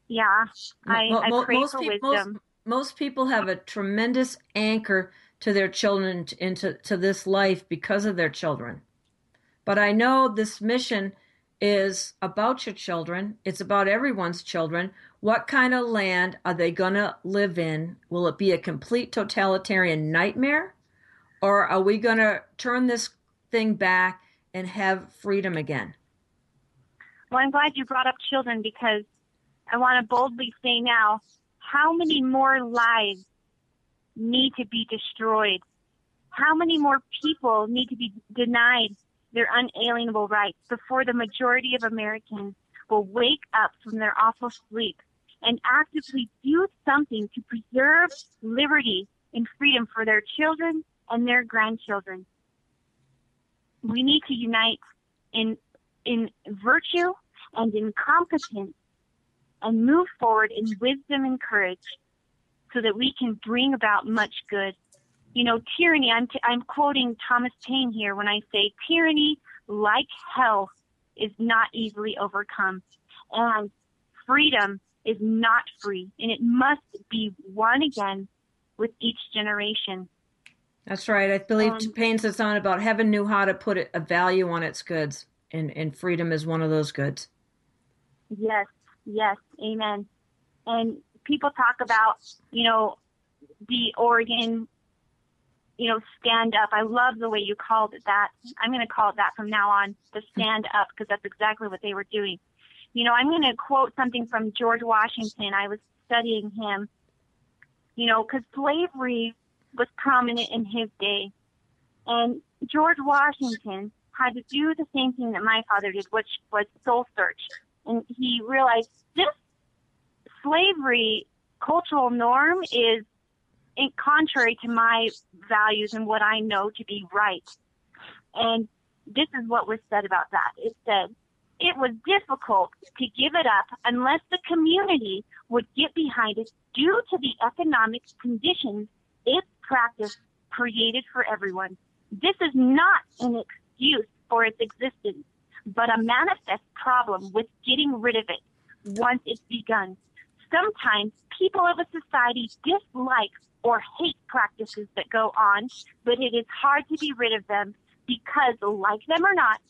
Yeah, I pray for wisdom. Most people have a tremendous anchor to their children, into this life because of their children. But I know this mission is about your children. It's about everyone's children. What kind of land are they going to live in? Will it be a complete totalitarian nightmare? Or are we going to turn this thing back and have freedom again? Well, I'm glad you brought up children because I want to boldly say now, how many more lives need to be destroyed? How many more people need to be denied their unalienable rights before the majority of Americans will wake up from their awful sleep and actively do something to preserve liberty and freedom for their children and their grandchildren? We need to unite in virtue and in competence and move forward in wisdom and courage so that we can bring about much good. Tyranny, I'm quoting Thomas Paine here when I say tyranny, like hell, is not easily overcome. And freedom is not free. And it must be won again with each generation. That's right. I believe Paine says something about heaven knew how to put a value on its goods. And freedom is one of those goods. Yes, amen. And people talk about, the Oregon, stand up. I love the way you called it that. I'm going to call it that from now on, the stand up, because that's exactly what they were doing. I'm going to quote something from George Washington. I was studying him, because slavery was prominent in his day. And George Washington had to do the same thing that my father did, which was soul search. And he realized this slavery cultural norm is contrary to my values and what I know to be right. And this is what was said about that. It said, it was difficult to give it up unless the community would get behind it due to the economic conditions its practice created for everyone. This is not an excuse for its existence, but a manifest problem with getting rid of it once it's begun. Sometimes people of a society dislike or hate practices that go on, but it is hard to be rid of them because, like them or not,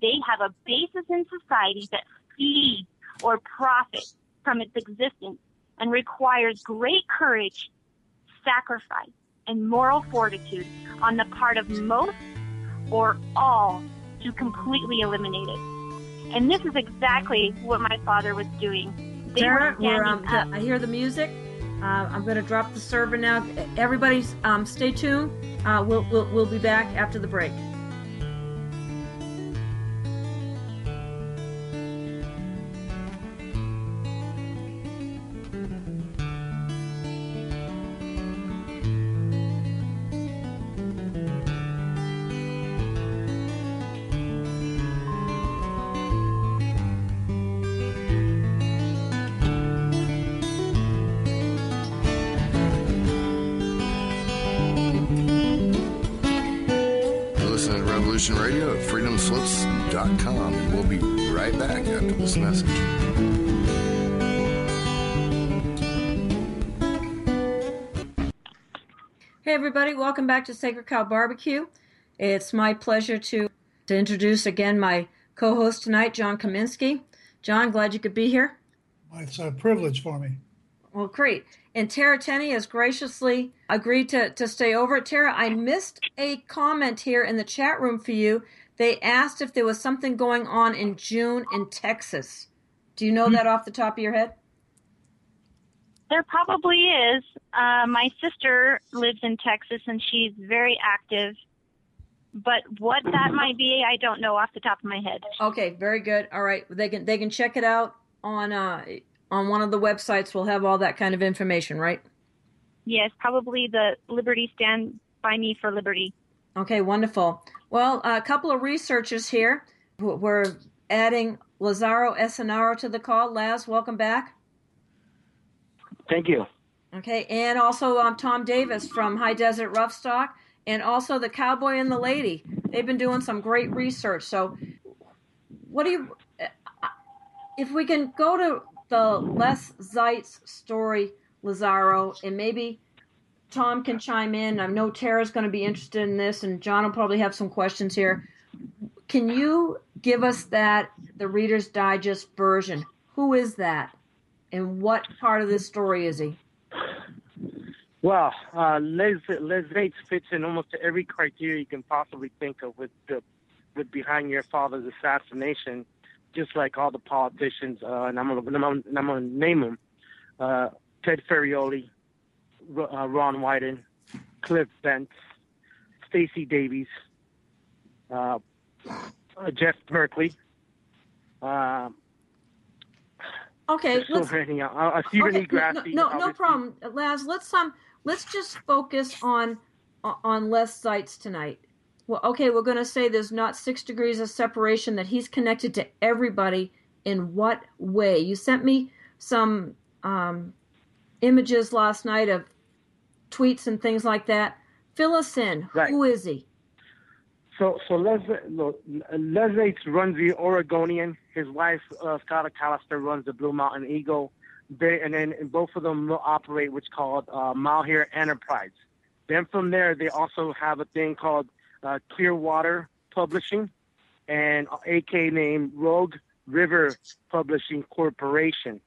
they have a basis in society that feeds or profits from its existence and requires great courage, sacrifice, and moral fortitude on the part of most or all to completely eliminate it. And this is exactly what my father was doing. They Thara, were standing up. I hear the music. I'm going to drop the server now. Everybody, stay tuned. We'll be back after the break. Radio at freedomslips.com, and we'll be right back after this message. Hey everybody, welcome back to Sacred Cow Barbecue. It's my pleasure to introduce again my co-host tonight, John Kaminsky. John, glad you could be here. It's a privilege for me. Well, great. And Tara Tenney has graciously agreed to stay over. Tara, I missed a comment here in the chat room for you. They asked if there was something going on in June in Texas. Do you know that off the top of your head? There probably is. My sister lives in Texas, and she's very active. But what that might be, I don't know off the top of my head. Okay, very good. All right, they can check it out on one of the websites. We'll have all that kind of information, right? Yes, probably the Liberty Stand By Me for Liberty. Okay, wonderful. Well, a couple of researchers here. We're adding Lazaro Esanaro to the call. Laz, welcome back. Thank you. Okay, and also Thom Davis from High Desert Roughstock, and also the Cowboy and the Lady. They've been doing some great research. So what do you, if we can go to the Les Zeitz story, Lazaro, and maybe Tom can chime in. I know Tara's going to be interested in this, and John will probably have some questions here. Can you give us the Reader's Digest version? Who is that, and what part of this story is he? Well, Les Zeitz fits in almost every criteria you can possibly think of with behind your father's assassination. Just like all the politicians, and I'm gonna name them: Ted Ferrioli, Ron Wyden, Cliff Bentz, Stacey Davies, Jeff Berkeley. Okay, Stephen E. Grassi. No problem, Laz. Let's just focus on Les Zeitz tonight. Well, okay, we're going to say there's not 6 degrees of separation, that he's connected to everybody. In what way? You sent me some images last night of tweets and things like that. Fill us in. Right. Who is he? So Les Zeitz runs the Oregonian. His wife, Scott Callister, runs the Blue Mountain Eagle. And then both of them operate what's called Malheur Enterprise. Then from there, they also have a thing called Clearwater Publishing, and AK named Rogue River Publishing Corporation.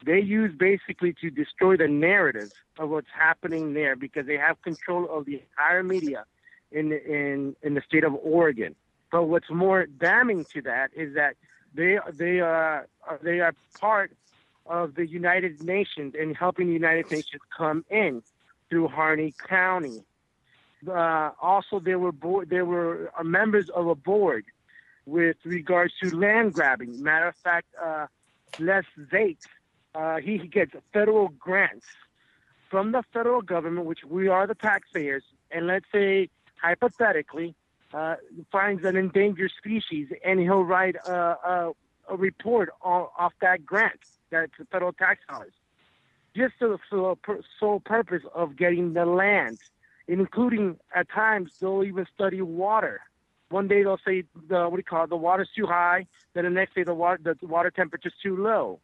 they use basically to destroy the narrative of what's happening there because they have control of the entire media in the state of Oregon. But what's more damning to that is that they are part of the United Nations and helping the United Nations come in through Harney County. Also, they were members of a board with regards to land grabbing. Matter of fact, Les Zates, he gets federal grants from the federal government, which we are the taxpayers, and let's say hypothetically finds an endangered species, and he'll write a report off that grant, that's the federal tax dollars, just for the sole purpose of getting the land, including at times they'll even study water. One day they'll say the water's too high, then the next day the water temperature's too low.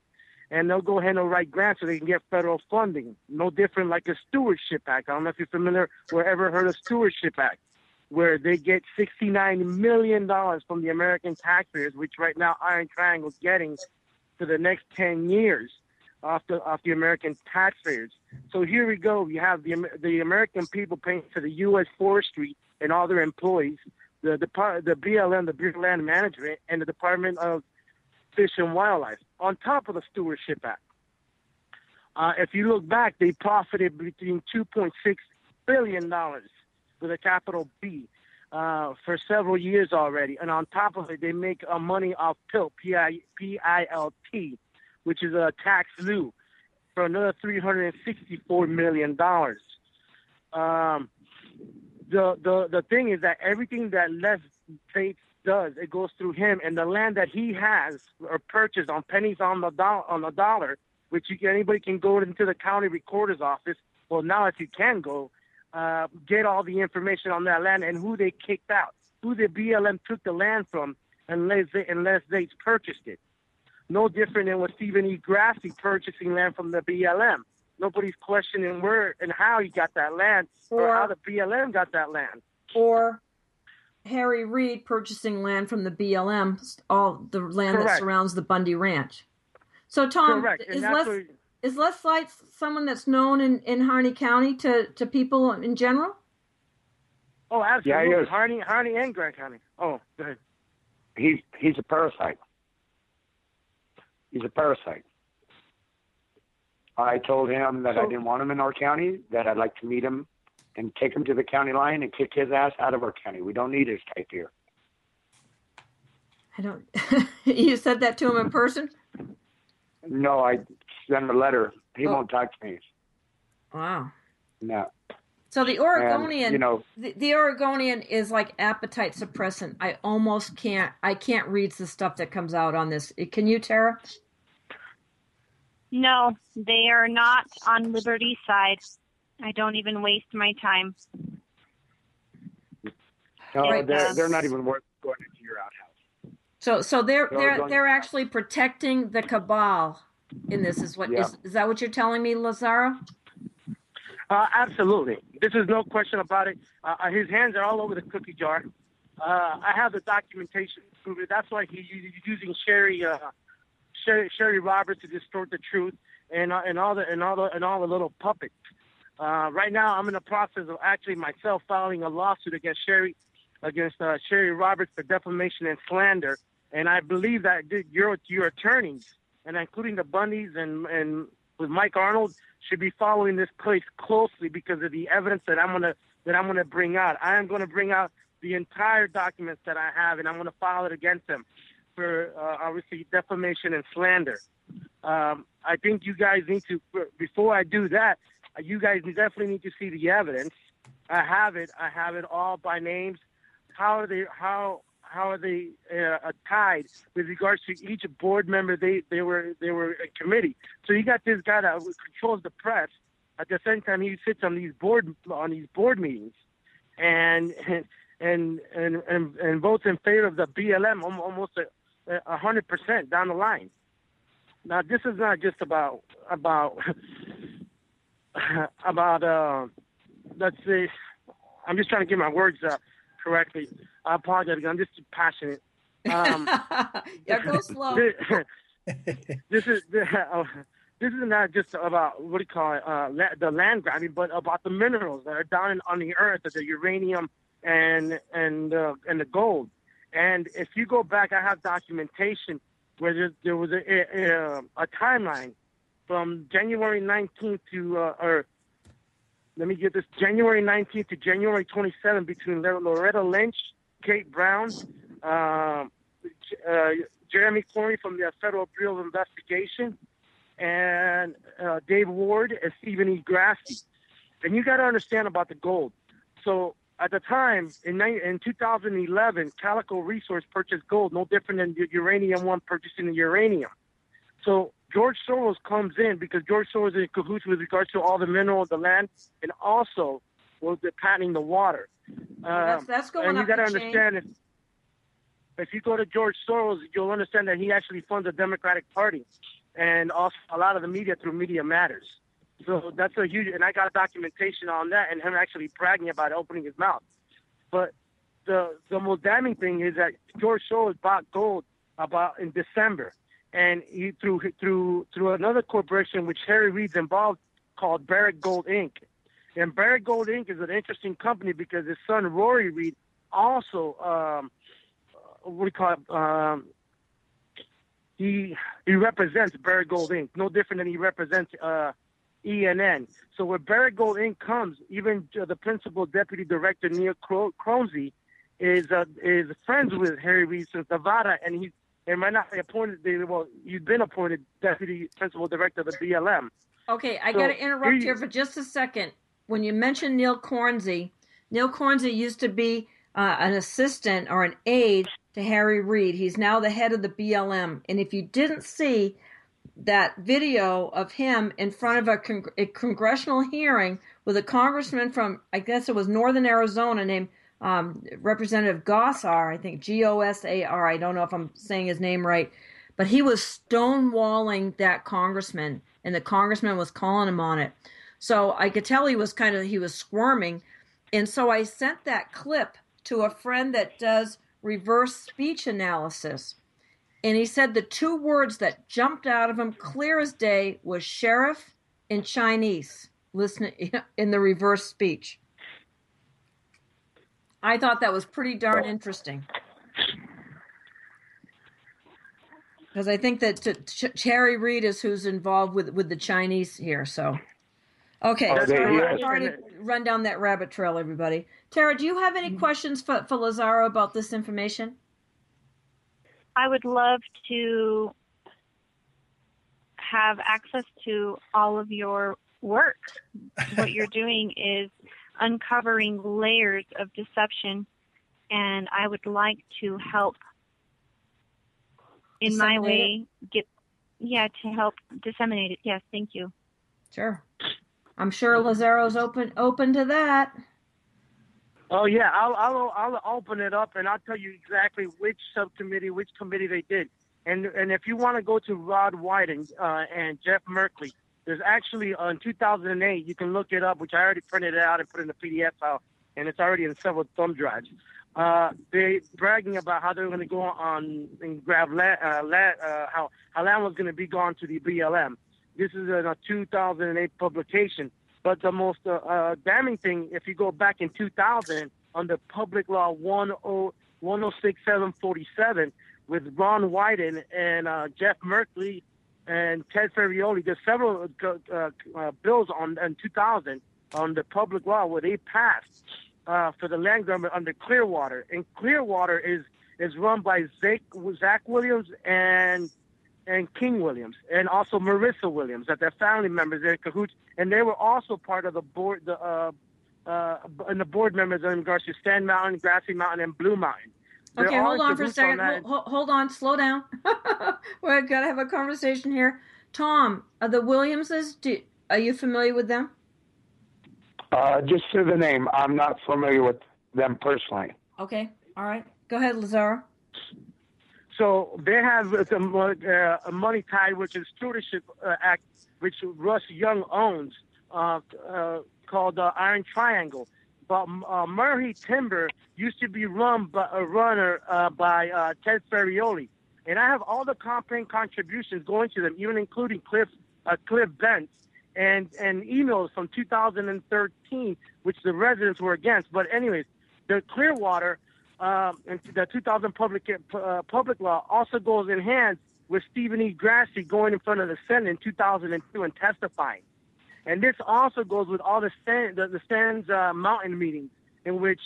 And they'll go ahead and write grants so they can get federal funding. No different like a Stewardship Act. I don't know if you're familiar or ever heard of Stewardship Act, where they get $69 million from the American taxpayers, which right now Iron Triangle is getting for the next 10 years off the American taxpayers. So here we go. You have the American people paying for the U.S. Forestry and all their employees, the BLM, the Bureau of Land Management, and the Department of Fish and Wildlife, on top of the Stewardship Act. If you look back, they profited between $2.6 billion with a capital B for several years already. And on top of it, they make money off PILT, P-I-L-T, which is a tax lieu, for another $364 million. The thing is that everything that Les Zates does, it goes through him, and the land that he has or purchased on pennies on the dollar, which anybody can go into the county recorder's office. Well, now if you can go, get all the information on that land and who they kicked out, who the BLM took the land from, and Les Zates purchased it. No different than with Stephen E. Grassi purchasing land from the BLM. Nobody's questioning where and how he got that land or how the BLM got that land. Or Harry Reid purchasing land from the BLM, all the land that surrounds the Bundy Ranch. So, Thom, is Les Zates someone that's known in Harney County to people in general? Oh, absolutely. Yeah, he is. Harney and Grant County. Oh, go ahead. He's a parasite. He's a parasite. I told him that I didn't want him in our county, that I'd like to meet him and take him to the county line and kick his ass out of our county. We don't need his type here. I don't. You said that to him in person? No, I sent him a letter. He won't talk to me. Wow. No. So the Oregonian, and, the Oregonian is like appetite suppressant. I can't read the stuff that comes out on this. Can you, Tara? No, they are not on Liberty's side. I don't even waste my time. No, they're not even worth going into your outhouse. So they're actually protecting the cabal in this. Is that what you're telling me, Lazaro? Absolutely. This is no question about it. His hands are all over the cookie jar. I have the documentation to prove it. That's why he's using Sherry Roberts to distort the truth and all the little puppets. Right now, I'm in the process of actually myself filing a lawsuit against Sherry Roberts for defamation and slander. And I believe that your attorneys, and including the Bundys and with Mike Arnold, should be following this case closely because of the evidence that I'm gonna bring out. I am going to bring out the entire documents that I have, and I'm going to file it against them for obviously defamation and slander. I think you guys need to, before I do that, you guys definitely need to see the evidence. I have it all by names. How are they tied with regards to each board member? They were a committee. So you got this guy that controls the press. At the same time, he sits on these board meetings and votes in favor of the BLM almost 100% down the line. Now, this is not just about let's say, I'm just trying to get my words correctly. I apologize. I'm just passionate. Yeah, go slow. This is this is not just about what do you call it, the land grabbing, but about the minerals that are down on the earth, the uranium and the gold. And if you go back, I have documentation where there was a timeline from January 19th to January 19th to January 27th between Loretta Lynch, Kate Brown, Jeremy Corey from the Federal Bureau of Investigation, and Dave Ward and Stephen E. Grassi. And you got to understand about the gold. So at the time, in 2011, Calico Resource purchased gold, no different than the Uranium One purchasing the uranium. So George Soros comes in because George Soros is in cahoots with regards to all the minerals, the land, and also was patenting the water. That's going and up you got to the chain. understand if you go to George Soros, you'll understand that he actually funds the Democratic Party and also a lot of the media through Media Matters. So that's a huge, and I got documentation on that and him actually bragging about it, opening his mouth. But the most damning thing is that George Soros bought gold in December, and he through another corporation which Harry Reid's involved called Barrick Gold Inc. And Barrick Gold Inc. is an interesting company because his son Rory Reid also he represents Barrick Gold Inc. No different than he represents ENN. So where Barrick Gold Inc. comes, even the principal deputy director Neil Cromsey is friends with Harry Reid since Nevada, and might not be appointed. He's been appointed deputy principal director of the BLM. Okay, I got to interrupt here for just a second. When you mentioned Neil Cornsey used to be an assistant or an aide to Harry Reid. He's now the head of the BLM. And if you didn't see that video of him in front of a congressional hearing with a congressman from, I guess it was northern Arizona, named Representative Gossar, I think, Gosar. I don't know if I'm saying his name right. But he was stonewalling that congressman, and the congressman was calling him on it. So I could tell he was squirming. And so I sent that clip to a friend that does reverse speech analysis. And he said the two words that jumped out of him clear as day was sheriff and Chinese, listening in the reverse speech. I thought that was pretty darn interesting. Because I think that Harry Reid is who's involved with the Chinese here. So, okay, sorry to run down that rabbit trail, everybody. Tara, do you have any questions for Lazaro about this information? I would love to have access to all of your work. What you're doing is uncovering layers of deception, and I would like to help in my way to help disseminate it. Yes, thank you. Sure. I'm sure Lazaro's open to that. Oh yeah, I'll open it up and I'll tell you exactly which committee they did. And if you want to go to Rod White and Jeff Merkley, there's actually in 2008 you can look it up, which I already printed it out and put in the PDF file, and it's already in several thumb drives. They bragging about how they're going to go on and grab land, how land was going to be gone to the BLM. This is in a 2008 publication. But the most damning thing, if you go back in 2000, under Public Law 106747, with Ron Wyden and Jeff Merkley and Ted Ferrioli, there's several bills in 2000 on the public law where they passed for the land grab under Clearwater. And Clearwater is run by Zach Williams and King Williams, and also Marissa Williams, that they're family members. They're in cahoots, and they were also part of the board, and the board members in regards to Sand Mountain, Grassy Mountain, and Blue Mountain. Okay, hold on for a second. Hold on, slow down. We're gonna have a conversation here. Tom, the Williamses, are you familiar with them? Just through the name, I'm not familiar with them personally. Okay, all right. Go ahead, Lazaro. So they have a money tide, which is Stewardship Act, which Russ Young owns, called Iron Triangle. But Murray Timber used to be run by Ted Ferrioli. And I have all the campaign contributions going to them, even including Cliff Cliff Bentz and emails from 2013, which the residents were against. But anyways, the Clearwater and the 2000 public law also goes in hand with Stephen E. Grassi going in front of the Senate in 2002 and testifying. And this also goes with all the Sands Mountain meetings in which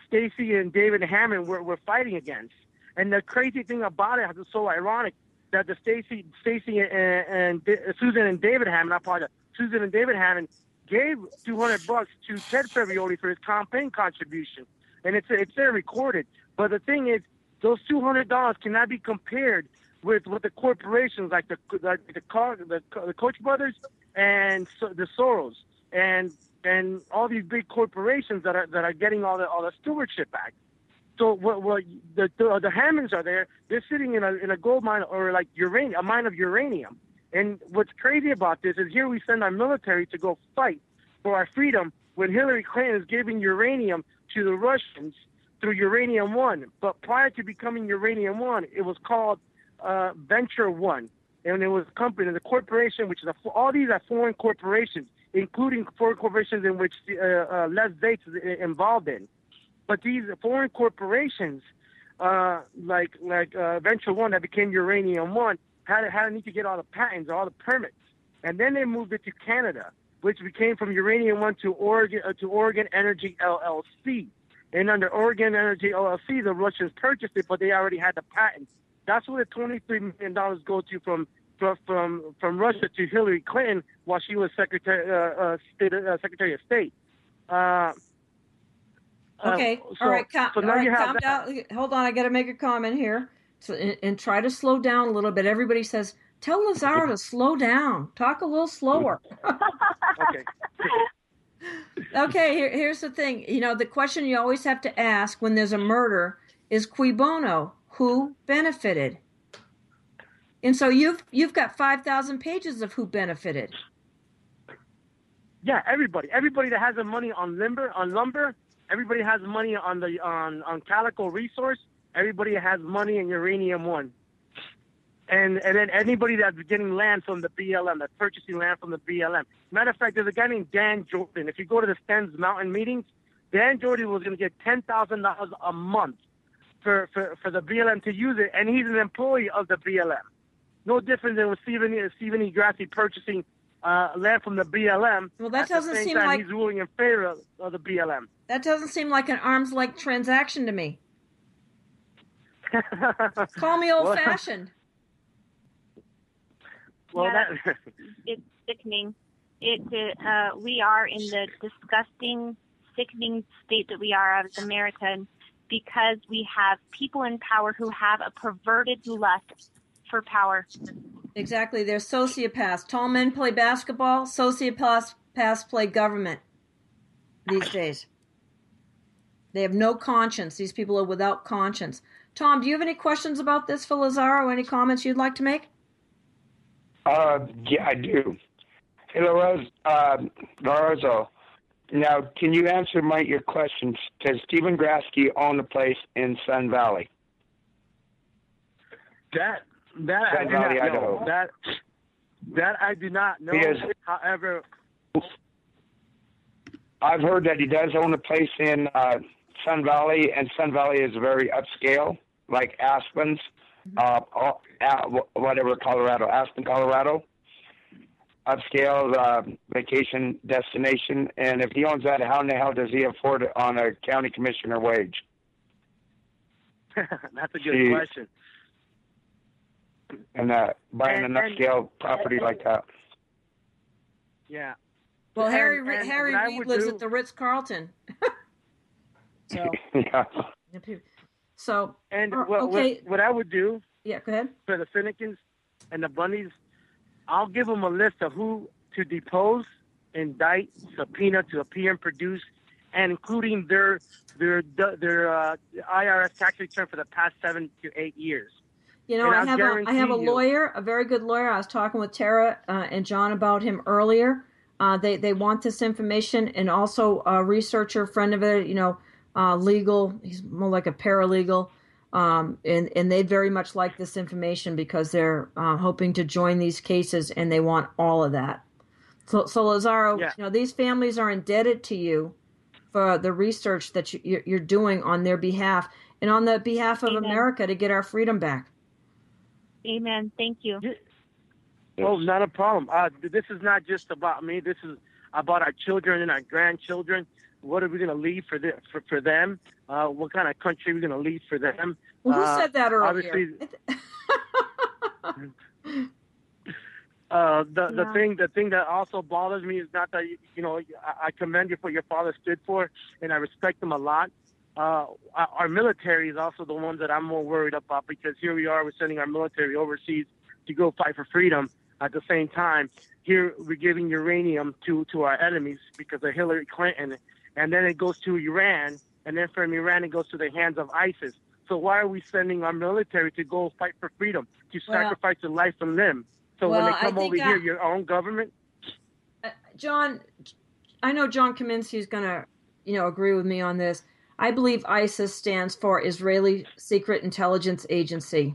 Stacey and David Hammond were fighting against. And the crazy thing about it is so ironic that the Stacey and Susan and David Hammond gave $200 to Ted Ferrioli for his campaign contribution, and it's there recorded. But the thing is, those $200 cannot be compared with the corporations like the Koch brothers and the Soros and all these big corporations that are getting all the stewardship back. So what the Hammonds are there? They're sitting in a gold mine or like a mine of uranium. And what's crazy about this is here we send our military to go fight for our freedom when Hillary Clinton is giving uranium to the Russians through Uranium One. But prior to becoming Uranium One, it was called Venture One, and it was a company, the corporation, which is all these are foreign corporations, including foreign corporations in which Les Bates is involved in. But these foreign corporations, like Venture One that became Uranium One, had to need to get all the patents, all the permits, and then they moved it to Canada, which became from Uranium One to Oregon Energy LLC. And under Oregon Energy LLC, the Russians purchased it, but they already had the patents. That's where the $23 million go to from Russia to Hillary Clinton while she was Secretary of State. Okay. All right. Calm down. Hold on. I got to make a comment here. So, and try to slow down a little bit. Everybody says, tell Lazaro to slow down. Talk a little slower. Okay. Okay. Here's the thing. The question you always have to ask when there's a murder is cui bono? Who benefited? And so you've got 5,000 pages of who benefited. Yeah, everybody that has the money on lumber. Everybody has money on Calico Resource. Everybody has money in Uranium One. And then anybody that's getting land from the BLM, that's purchasing land from the BLM. Matter of fact, there's a guy named Dan Jordan. If you go to the Sands Mountain meetings, Dan Jordan was going to get $10,000 a month for the BLM to use it, and he's an employee of the BLM. No different than with Stephen E. Grassi purchasing land from the BLM. Well, that doesn't seem like he's ruling in favor of the BLM. That doesn't seem like an arm's length transaction to me. Call me old-fashioned. Well, yeah, it's sickening. We are in the disgusting, sickening state that we are as Americans because we have people in power who have a perverted lust for power. Exactly. They're sociopaths. Tall men play basketball. Sociopaths play government these days. They have no conscience. These people are without conscience. Tom, do you have any questions about this for Lazaro? Any comments you'd like to make? Yeah, I do. Hey, Lorenzo. Now, can you answer your questions? Does Stephen Grassi own a place in Sun Valley? That I do not know. That I do not know. However, I've heard that he does own a place in Sun Valley, and Sun Valley is very upscale, like Aspen's, Aspen, Colorado. Upscale vacation destination. And if he owns that, how in the hell does he afford it on a county commissioner wage? That's a good question. And buying an upscale property like that. Yeah. Well, Harry Reid lives at the Ritz-Carlton. So. Yeah. So. And okay. What I would do. Yeah, go ahead. For the Finnegans and the Bundys, I'll give them a list of who to depose, indict, subpoena, to appear and produce, and including their IRS tax return for the past 7 to 8 years. I have a lawyer, a very good lawyer. I was talking with Tara and John about him earlier. They want this information, and also a researcher, friend of it, legal. He's more like a paralegal. And they very much like this information because they're hoping to join these cases and they want all of that. So Lazaro, these families are indebted to you for the research that you're doing on their behalf and on the behalf of America to get our freedom back. Amen. Thank you. Oh, not a problem. This is not just about me. This is about our children and our grandchildren. What are we going to leave for them? What kind of country are we going to leave for them? Well, who said that earlier? The thing that also bothers me is not that I commend you for what your father stood for, and I respect him a lot. Our military is also the ones that I'm more worried about, because here we are, we're sending our military overseas to go fight for freedom. At the same time, here we're giving uranium to our enemies because of Hillary Clinton, and then it goes to Iran, and then from Iran it goes to the hands of ISIS. So why are we sending our military to go fight for freedom, to sacrifice their life and limb? So when they come over here, your own government? John, I know John Kaminsky is going to, agree with me on this. I believe ISIS stands for Israeli Secret Intelligence Agency.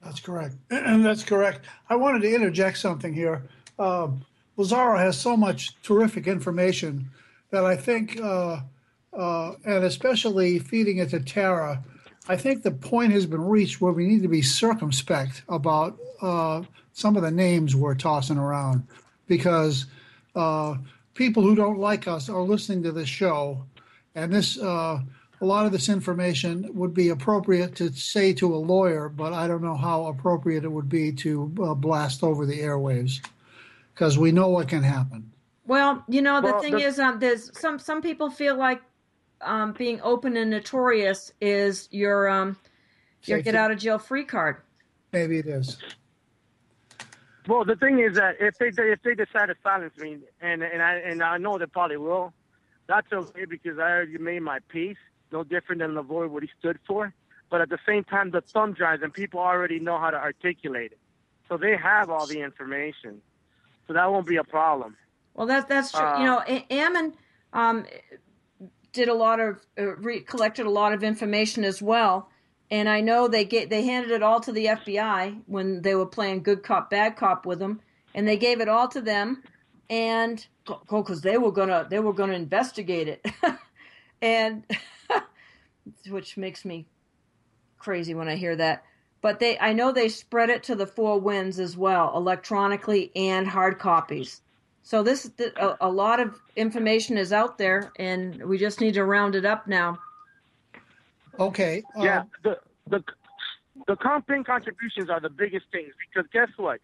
That's correct. And that's correct. I wanted to interject something here. Lazaro has so much terrific information that I think, and especially feeding it to Thara, I think the point has been reached where we need to be circumspect about some of the names we're tossing around, because people who don't like us are listening to this show, and this a lot of this information would be appropriate to say to a lawyer, but I don't know how appropriate it would be to blast over the airwaves, because we know what can happen. Well, the thing is, there's some people feel like being open and notorious is your get out of jail free card. Maybe it is. Well, the thing is that if they decide to silence me, and I know they probably will, that's okay, because I already made my peace. No different than LaVoy, what he stood for. But at the same time, the thumb drives, and people already know how to articulate it. So they have all the information. So that won't be a problem. Well, that's true. Ammon did a lot of collected a lot of information as well, and I know they handed it all to the FBI when they were playing good cop bad cop with them, and they gave it all to them, and because they were gonna investigate it, and which makes me crazy when I hear that. But I know they spread it to the four winds as well, electronically and hard copies. So a lot of information is out there, and we just need to round it up now. Okay. Yeah, the campaign contributions are the biggest things, because guess what?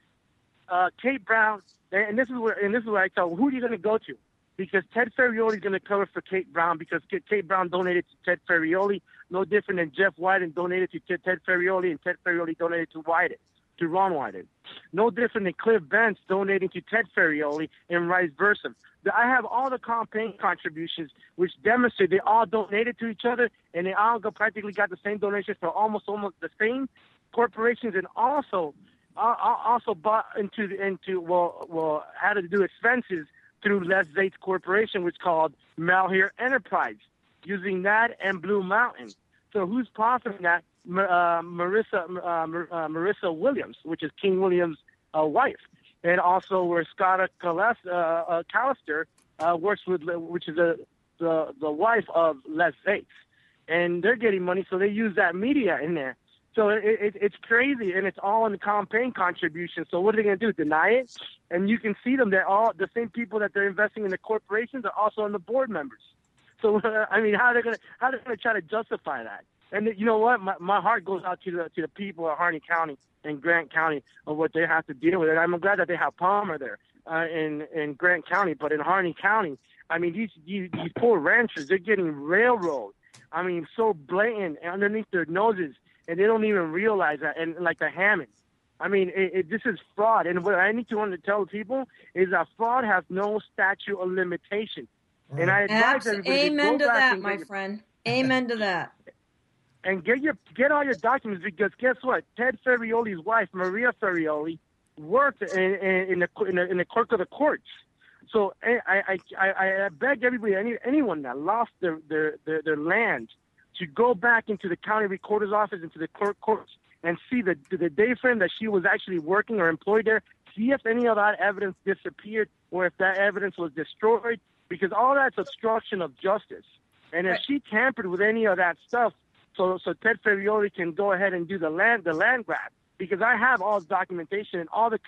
Kate Brown, and this is where I tell them, who are you going to go to? Because Ted Ferrioli is going to cover for Kate Brown, because Kate Brown donated to Ted Ferrioli, no different than Jeff Wyden donated to Ted Ferrioli, and Ted Ferrioli donated to Ron Wyden. No different than Cliff Benz donating to Ted Ferrioli and vice versa. I have all the campaign contributions, which demonstrate they all donated to each other, and they all practically got the same donations for almost the same corporations, and also bought into had to do expenses through Les Zait's corporation, which is called Malheur Enterprise, using that and Blue Mountain. So who's profiting that? Marissa Williams, which is King Williams' wife, and also where Scotta Callister works with, which is the wife of Les Zait's, and they're getting money, so they use that media in there. So it's crazy, and it's all in the campaign contribution. So what are they going to do? Deny it? And you can see them. They're all the same people that they're investing in the corporations are also on the board members. So I mean, how are they going to try to justify that? And you know what? My heart goes out to the people of Harney County and Grant County of what they have to deal with. And I'm glad that they have Palmer there in Grant County, but in Harney County, I mean, these poor ranchers, they're getting railroaded. I mean, so blatant underneath their noses. And they don't even realize that. And like the Hammonds, I mean, this is fraud. And what I need to tell people is that fraud has no statute of limitation. Right. And I advise everybody amen to that, my friend. friend. Amen to that. And get all your documents, because guess what? Ted Ferrioli's wife, Maria Ferrioli, worked in the clerk of the courts. So I beg everybody, anyone that lost their land, to go back into the county recorder's office, into the clerk courts, and see the day frame that she was actually working or employed there, see if any of that evidence disappeared or if that evidence was destroyed, because all that's obstruction of justice. And if she tampered with any of that stuff, so Ted Ferrioli can go ahead and do the land grab, because I have all the documentation and all the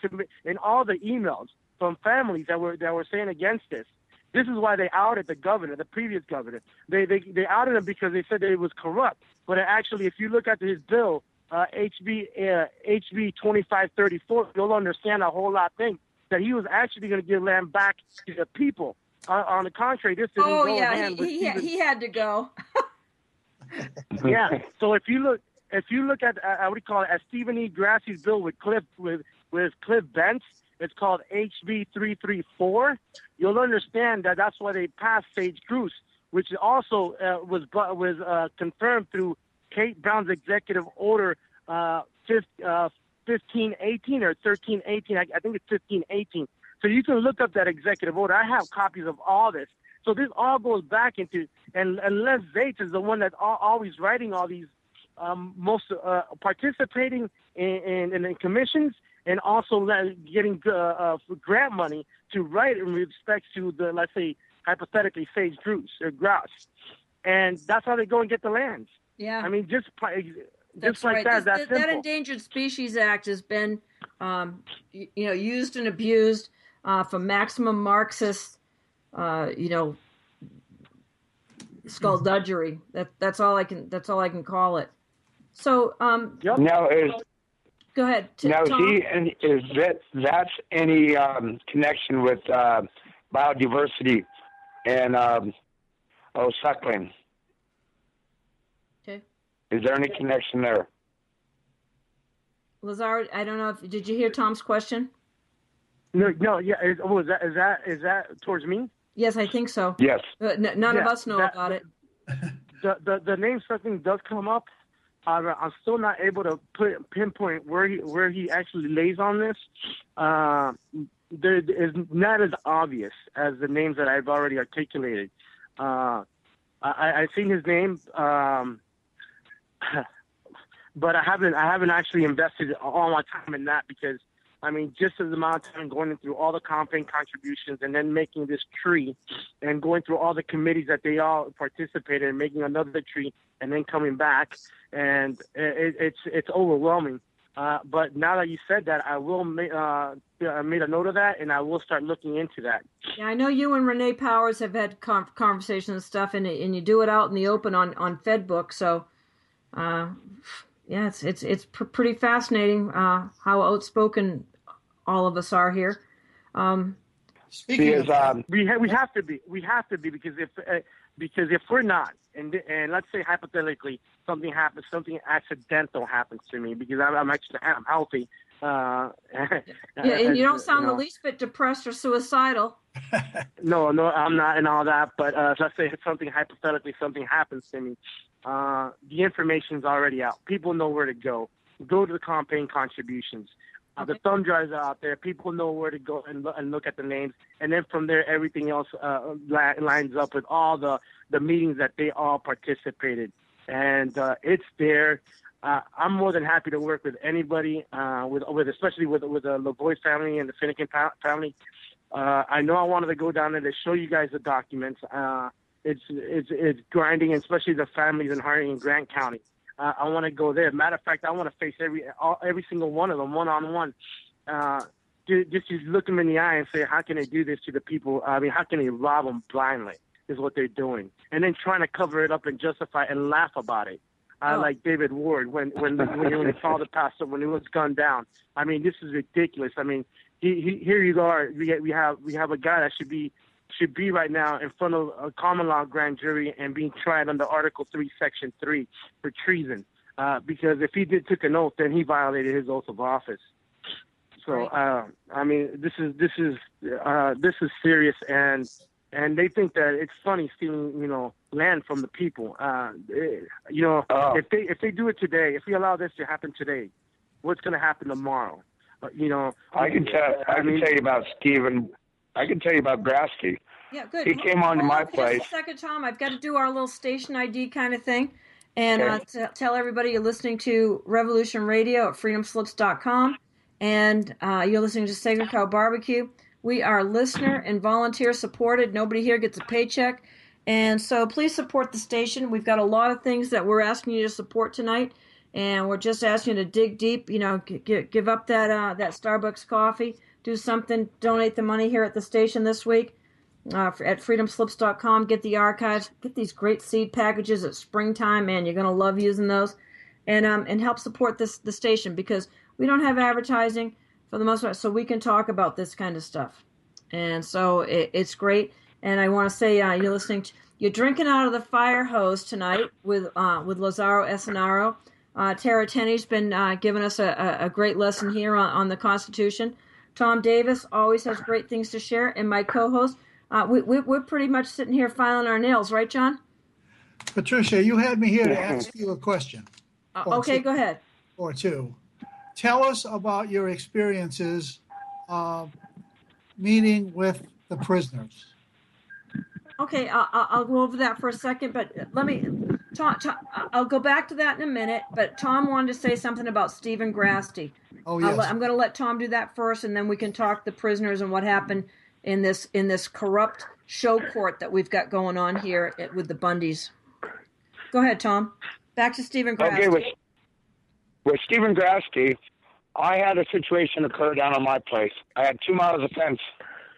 emails from families that were saying against this. This is why they outed the governor, the previous governor. They outed him because they said that it was corrupt. But actually, if you look at his bill, HB 2534, you'll understand a whole lot of things, that he was actually going to give land back to the people. On the contrary, this didn't go hand with he had to go. Yeah. So if you look at what do you call it, as Stephen E. Grassie's bill with Cliff Bentz, it's called HB 334. You'll understand that that's why they passed Sage Grouse, which also was confirmed through Kate Brown's executive order 1518 or 1318. I think it's 1518. So you can look up that executive order. I have copies of all this. So this all goes back into, and Les Zates is the one that's always writing all these, participating in commissions, and also getting grant money to write in respect to the, let's say, hypothetically, Sage Grouse. And that's how they go and get the lands. Yeah. I mean, just that's like right. that. That Endangered Species Act has been, used and abused for maximum Marxist, skullduggery. That's all I can call it. So, yep. Now go ahead. Now, Tom? that's any connection with biodiversity and suckling? Okay. Is there any connection there? Lazar, I don't know did you hear Tom's question? No, yeah. Is that towards me? Yes, I think so. Yes. None of us know about it. The name suckling does come up. I'm still not able to pinpoint where he actually lays on this. There is not as obvious as the names that I've already articulated. I've seen his name, but I haven't actually invested all my time in that, because I mean, just as the amount of time going through all the campaign contributions and then making this tree and going through all the committees that they all participated in, making another tree and then coming back. And it's overwhelming. But now that you said that, I will I made a note of that, and I will start looking into that. Yeah, I know you and Renee Powers have had conversations and stuff, and you do it out in the open on FedBook. So, yeah, it's pretty fascinating how outspoken all of us are here. Speaking of, we have to be because if we're not, and let's say hypothetically something happens, something accidental happens to me, because I'm healthy. Yeah, and you don't sound the least bit depressed or suicidal. No, I'm not, and all that. But let's say something happens to me. The information's already out. People know where to go. Go to the campaign contributions. The thumb drives are out there. People know where to go and look at the names. And then from there, everything else lines up with all the meetings that they all participated. And it's there. I'm more than happy to work with anybody, especially with the LaVoy's family and the Finnegan family. I know I wanted to go down there to show you guys the documents. It's grinding, especially the families in Harding and Grant County. I want to go there. Matter of fact, I want to face every single one of them one-on-one. Just to look them in the eye and say, how can they do this to the people? I mean, how can they rob them blindly is what they're doing. And then trying to cover it up and justify and laugh about it. Like David Ward when he saw the pastor, when he was gunned down. I mean, this is ridiculous. I mean, here you are. We have a guy that should be right now in front of a common law grand jury and being tried under Article 3, Section 3 for treason. Because if he took an oath, then he violated his oath of office. So, I mean, this is serious, and they think that it's funny stealing, land from the people. If they do it today, if we allow this to happen today, what's going to happen tomorrow? I can tell you about Stephen. I can tell you about Grasky. Yeah, good. He came on to my place. Just a second, Tom. I've got to do our little station ID kind of thing. And Okay. tell everybody you're listening to Revolution Radio at freedomslips.com. And you're listening to Sacred Cow Barbecue. We are listener and volunteer supported. Nobody here gets a paycheck. And so please support the station. We've got a lot of things that we're asking you to support tonight. And we're just asking you to dig deep, give up that Starbucks coffee, do something, donate the money here at the station this week. At freedomslips.com, get the archives, get these great seed packages at springtime, man. You're going to love using those, and help support the station, because we don't have advertising for the most part, so we can talk about this kind of stuff. And so it's great. And I want to say you're drinking out of the fire hose tonight with Lazaro Esanaro. Tara Tenney's been giving us a great lesson here on the Constitution. Thom Davis always has great things to share, and my co-host. We're pretty much sitting here filing our nails, right, John? Patricia, you had me here to ask you a question. Okay, go ahead. Or two. Tell us about your experiences meeting with the prisoners. Okay, I'll go over that for a second, but let me. I'll go back to that in a minute. But Tom wanted to say something about Stephen Grasty. Oh yes. I'm going to let Tom do that first, and then we can talk the prisoners and what happened in this corrupt show court that we've got going on here with the Bundys. Go ahead, Tom. Back to Stephen Grasty. Okay, with Stephen Grasty, I had a situation occur down on my place. I had 2 miles of fence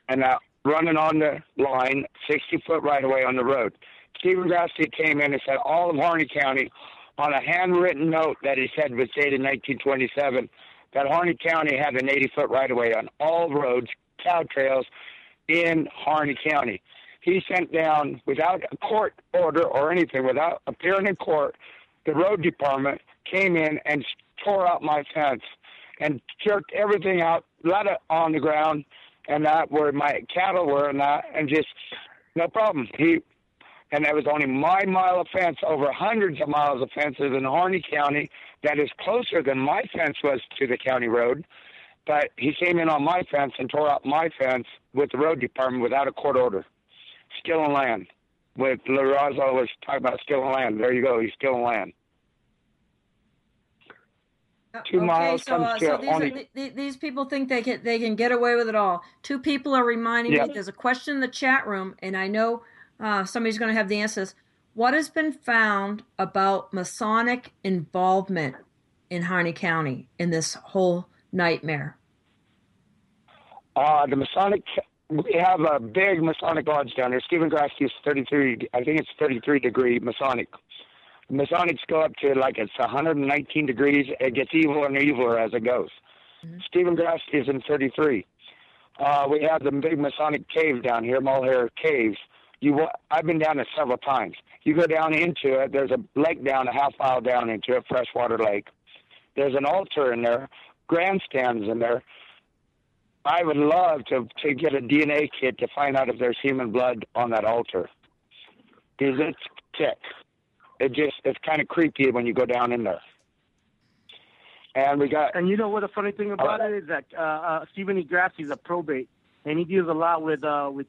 and running on the line, 60-foot right-of-way on the road. Stephen Grasty came in and said all of Harney County, on a handwritten note that he said was dated 1927, that Harney County had an 80-foot right-of-way on all roads, cow trails, in Harney County. He sent down, without a court order or anything, without appearing in court, the road department came in and tore out my fence and jerked everything out, let it on the ground, and that where my cattle were, and just no problem. And that was only my mile of fence over hundreds of miles of fences in Harney County that is closer than my fence was to the county road. But he came in on my fence and tore out my fence with the road department without a court order. Stealing land. With LaRazzo was talking about stealing land. There you go. He's stealing land. 2 miles comes to these people think they can get away with it all. Two people are reminding me. There's a question in the chat room, and I know somebody's going to have the answers. What has been found about Masonic involvement in Harney County in this whole nightmare? The Masonic, we have a big Masonic lodge down there. Stephen Grasky is 33, I think it's 33 degree Masonic. Masonics go up to it's 119 degrees. It gets eviler and eviler as it goes. Mm-hmm. Stephen Grasky is in 33. We have the big Masonic cave down here, Mulhair Caves. I've been down there several times. You go down into it, there's a lake down a half mile down into it, freshwater lake. There's an altar in there, grandstands in there. I would love to get a DNA kit to find out if there's human blood on that altar. Because it's sick. It's kind of creepy when you go down in there. And you know what the funny thing about it is that Stephen E. Grassi is a probate, and he deals a lot with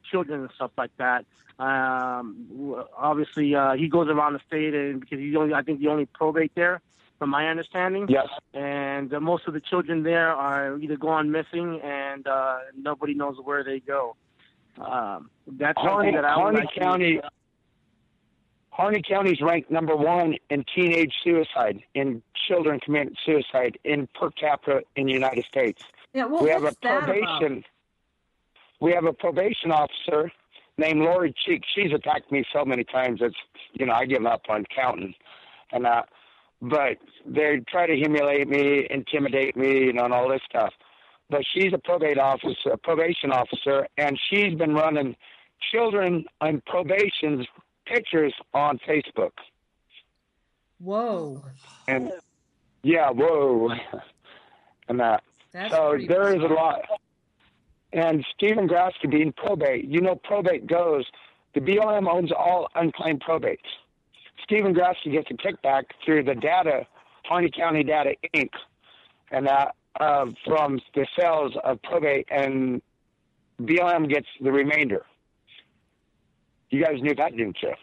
children and stuff like that. Obviously, he goes around the state, and because I think the only probate there, from my understanding. Yes. And most of the children there are either gone missing, and nobody knows where they go. That's something that I would like to... Harney County is ranked number 1 in teenage suicide, in children committing suicide in per capita in the United States. Yeah, well, we have a probation. We have a probation officer named Lori Cheek. She's attacked me so many times. It's I give up on counting, and but they try to humiliate me, intimidate me, and all this stuff. But she's a probation officer, and she's been running children on probations pictures on Facebook. Whoa. And whoa. And so there is a lot. And Stephen Grasky being probate, probate goes, the BLM owns all unclaimed probates. Stephen Grasky gets a kickback through the data, Harney County Data Inc., and from the sales of probate, and BLM gets the remainder. You guys knew that, didn't you?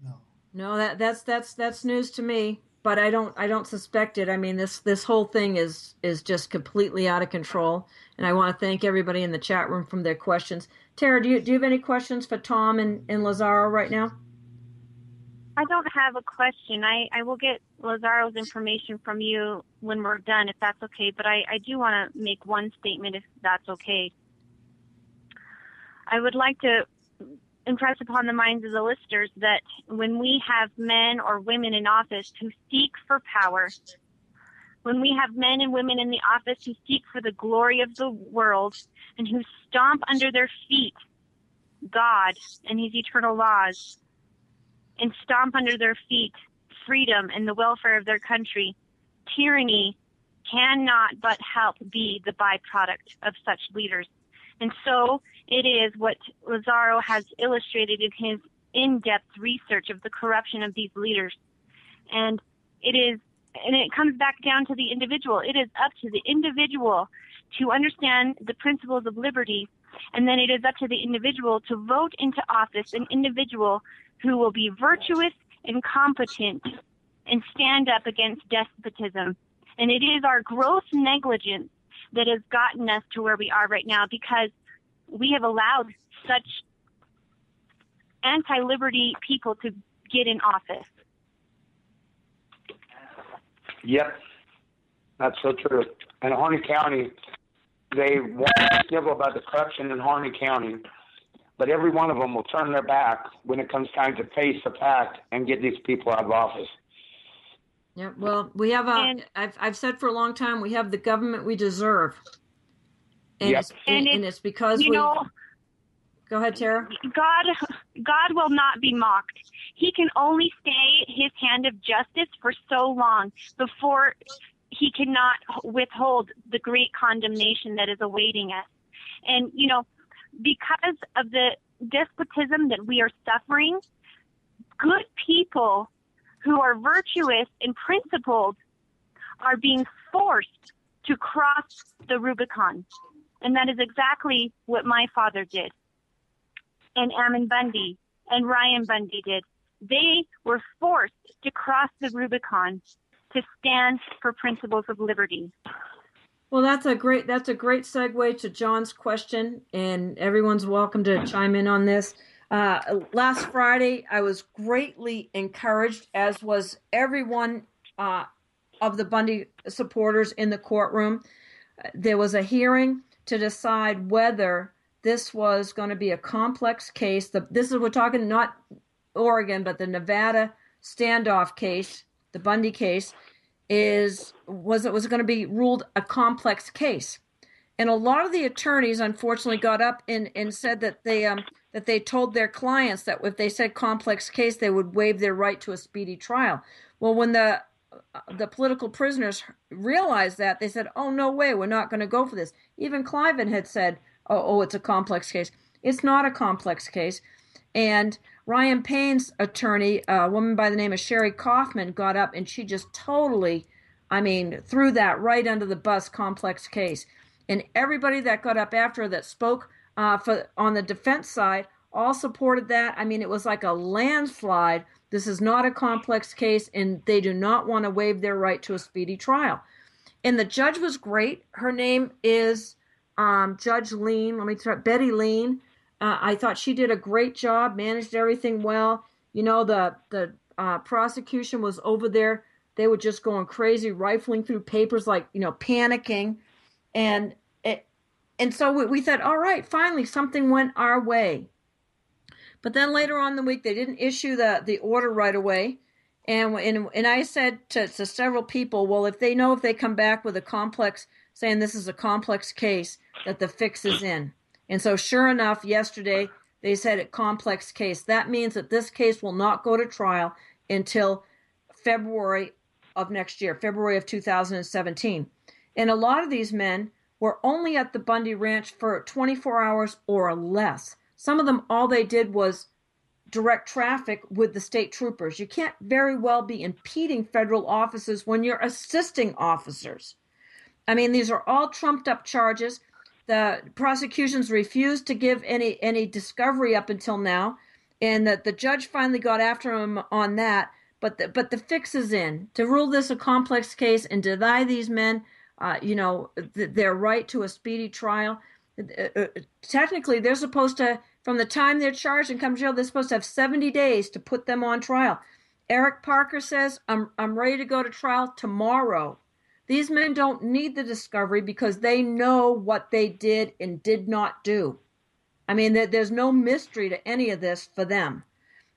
No. No, that's news to me, but I don't suspect it. I mean, this whole thing is just completely out of control, and I want to thank everybody in the chat room from their questions. Tara, do you have any questions for Thom and Lazaro right now? I don't have a question. I will get Lazaro's information from you when we're done, if that's okay. But I do want to make one statement, if that's okay. I would like to impress upon the minds of the listeners that when we have men or women in office who seek for power, when we have men and women in the office who seek for the glory of the world and who stomp under their feet God and his eternal laws, and stomp under their feet freedom and the welfare of their country, tyranny cannot but help be the byproduct of such leaders. And so it is what Lazaro has illustrated in his in-depth research of the corruption of these leaders. And it comes back down to the individual. It is up to the individual to understand the principles of liberty, and then it is up to the individual to vote into office an individual who will be virtuous and competent and stand up against despotism. And it is our gross negligence that has gotten us to where we are right now, because we have allowed such anti-liberty people to get in office. Yep, that's so true. In Harney County, they want to snivel about the corruption in Harney County, but every one of them will turn their back when it comes time to face the fact and get these people out of office. Yeah, well, we have I've said for a long time, we have the government we deserve. And, yep. it's because go ahead, Tara. God will not be mocked. He can only stay his hand of justice for so long before he cannot withhold the great condemnation that is awaiting us. And, because of the despotism that we are suffering, good people who are virtuous and principled are being forced to cross the Rubicon. And that is exactly what my father did, and Ammon Bundy and Ryan Bundy did. They were forced to cross the Rubicon to stand for principles of liberty. Well, that's a great segue to John's question, and everyone's welcome to chime in on this. Last Friday, I was greatly encouraged, as was everyone of the Bundy supporters in the courtroom. There was a hearing to decide whether this was going to be a complex case. We're talking not Oregon, but the Nevada standoff case, the Bundy case, was going to be ruled a complex case. And a lot of the attorneys, unfortunately, got up and said that they told their clients that if they said complex case, they would waive their right to a speedy trial. Well, when the political prisoners realized that, they said, "Oh, no way, we're not going to go for this." Even Cliven had said, "Oh, it's a complex case." It's not a complex case. And Ryan Payne's attorney, a woman by the name of Sherry Kaufman, got up and she just totally, threw that right under the bus, complex case. And everybody that got up after her that spoke on the defense side all supported that. It was like a landslide. This is not a complex case, and they do not want to waive their right to a speedy trial. And the judge was great. Her name is Judge Lean. Betty Lean. I thought she did a great job, managed everything well. The prosecution was over there. They were just going crazy, rifling through papers, panicking. And so we thought, all right, finally, something went our way. But then later on in the week, they didn't issue the order right away. And I said to several people, well, if they come back with a complex, saying this is a complex case, that the fix is in. And so sure enough, yesterday, they said a complex case. That means that this case will not go to trial until February of next year, February of 2017. And a lot of these men were only at the Bundy Ranch for 24 hours or less. Some of them, all they did was direct traffic with the state troopers. You can't very well be impeding federal officers when you're assisting officers. These are all trumped up charges. The prosecutions refused to give any discovery up until now. and that the judge finally got after him on that. But the fix is in to rule this a complex case and deny these men, their right to a speedy trial. Technically, they're supposed to, from the time they're charged and come to jail, they're supposed to have 70 days to put them on trial. Eric Parker says, I'm ready to go to trial tomorrow. These men don't need the discovery because they know what they did and did not do. I mean, there's no mystery to any of this for them.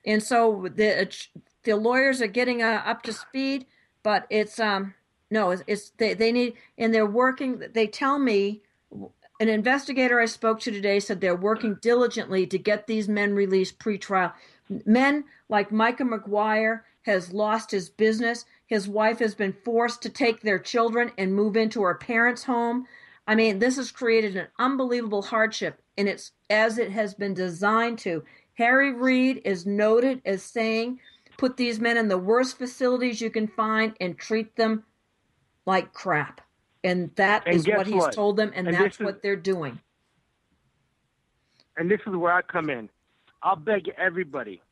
And so the lawyers are getting up to speed, but it's they need, and they're working. They tell me, an investigator I spoke to today said they're working diligently to get these men released pre-trial. Men like Micah McGuire has lost his business. His wife has been forced to take their children and move into her parents' home. I mean, this has created an unbelievable hardship, and it's as it has been designed to. Harry Reid is noted as saying, put these men in the worst facilities you can find and treat them like crap. And that is what he's told them, and that's what they're doing. And this is where I come in. I'll beg everybody.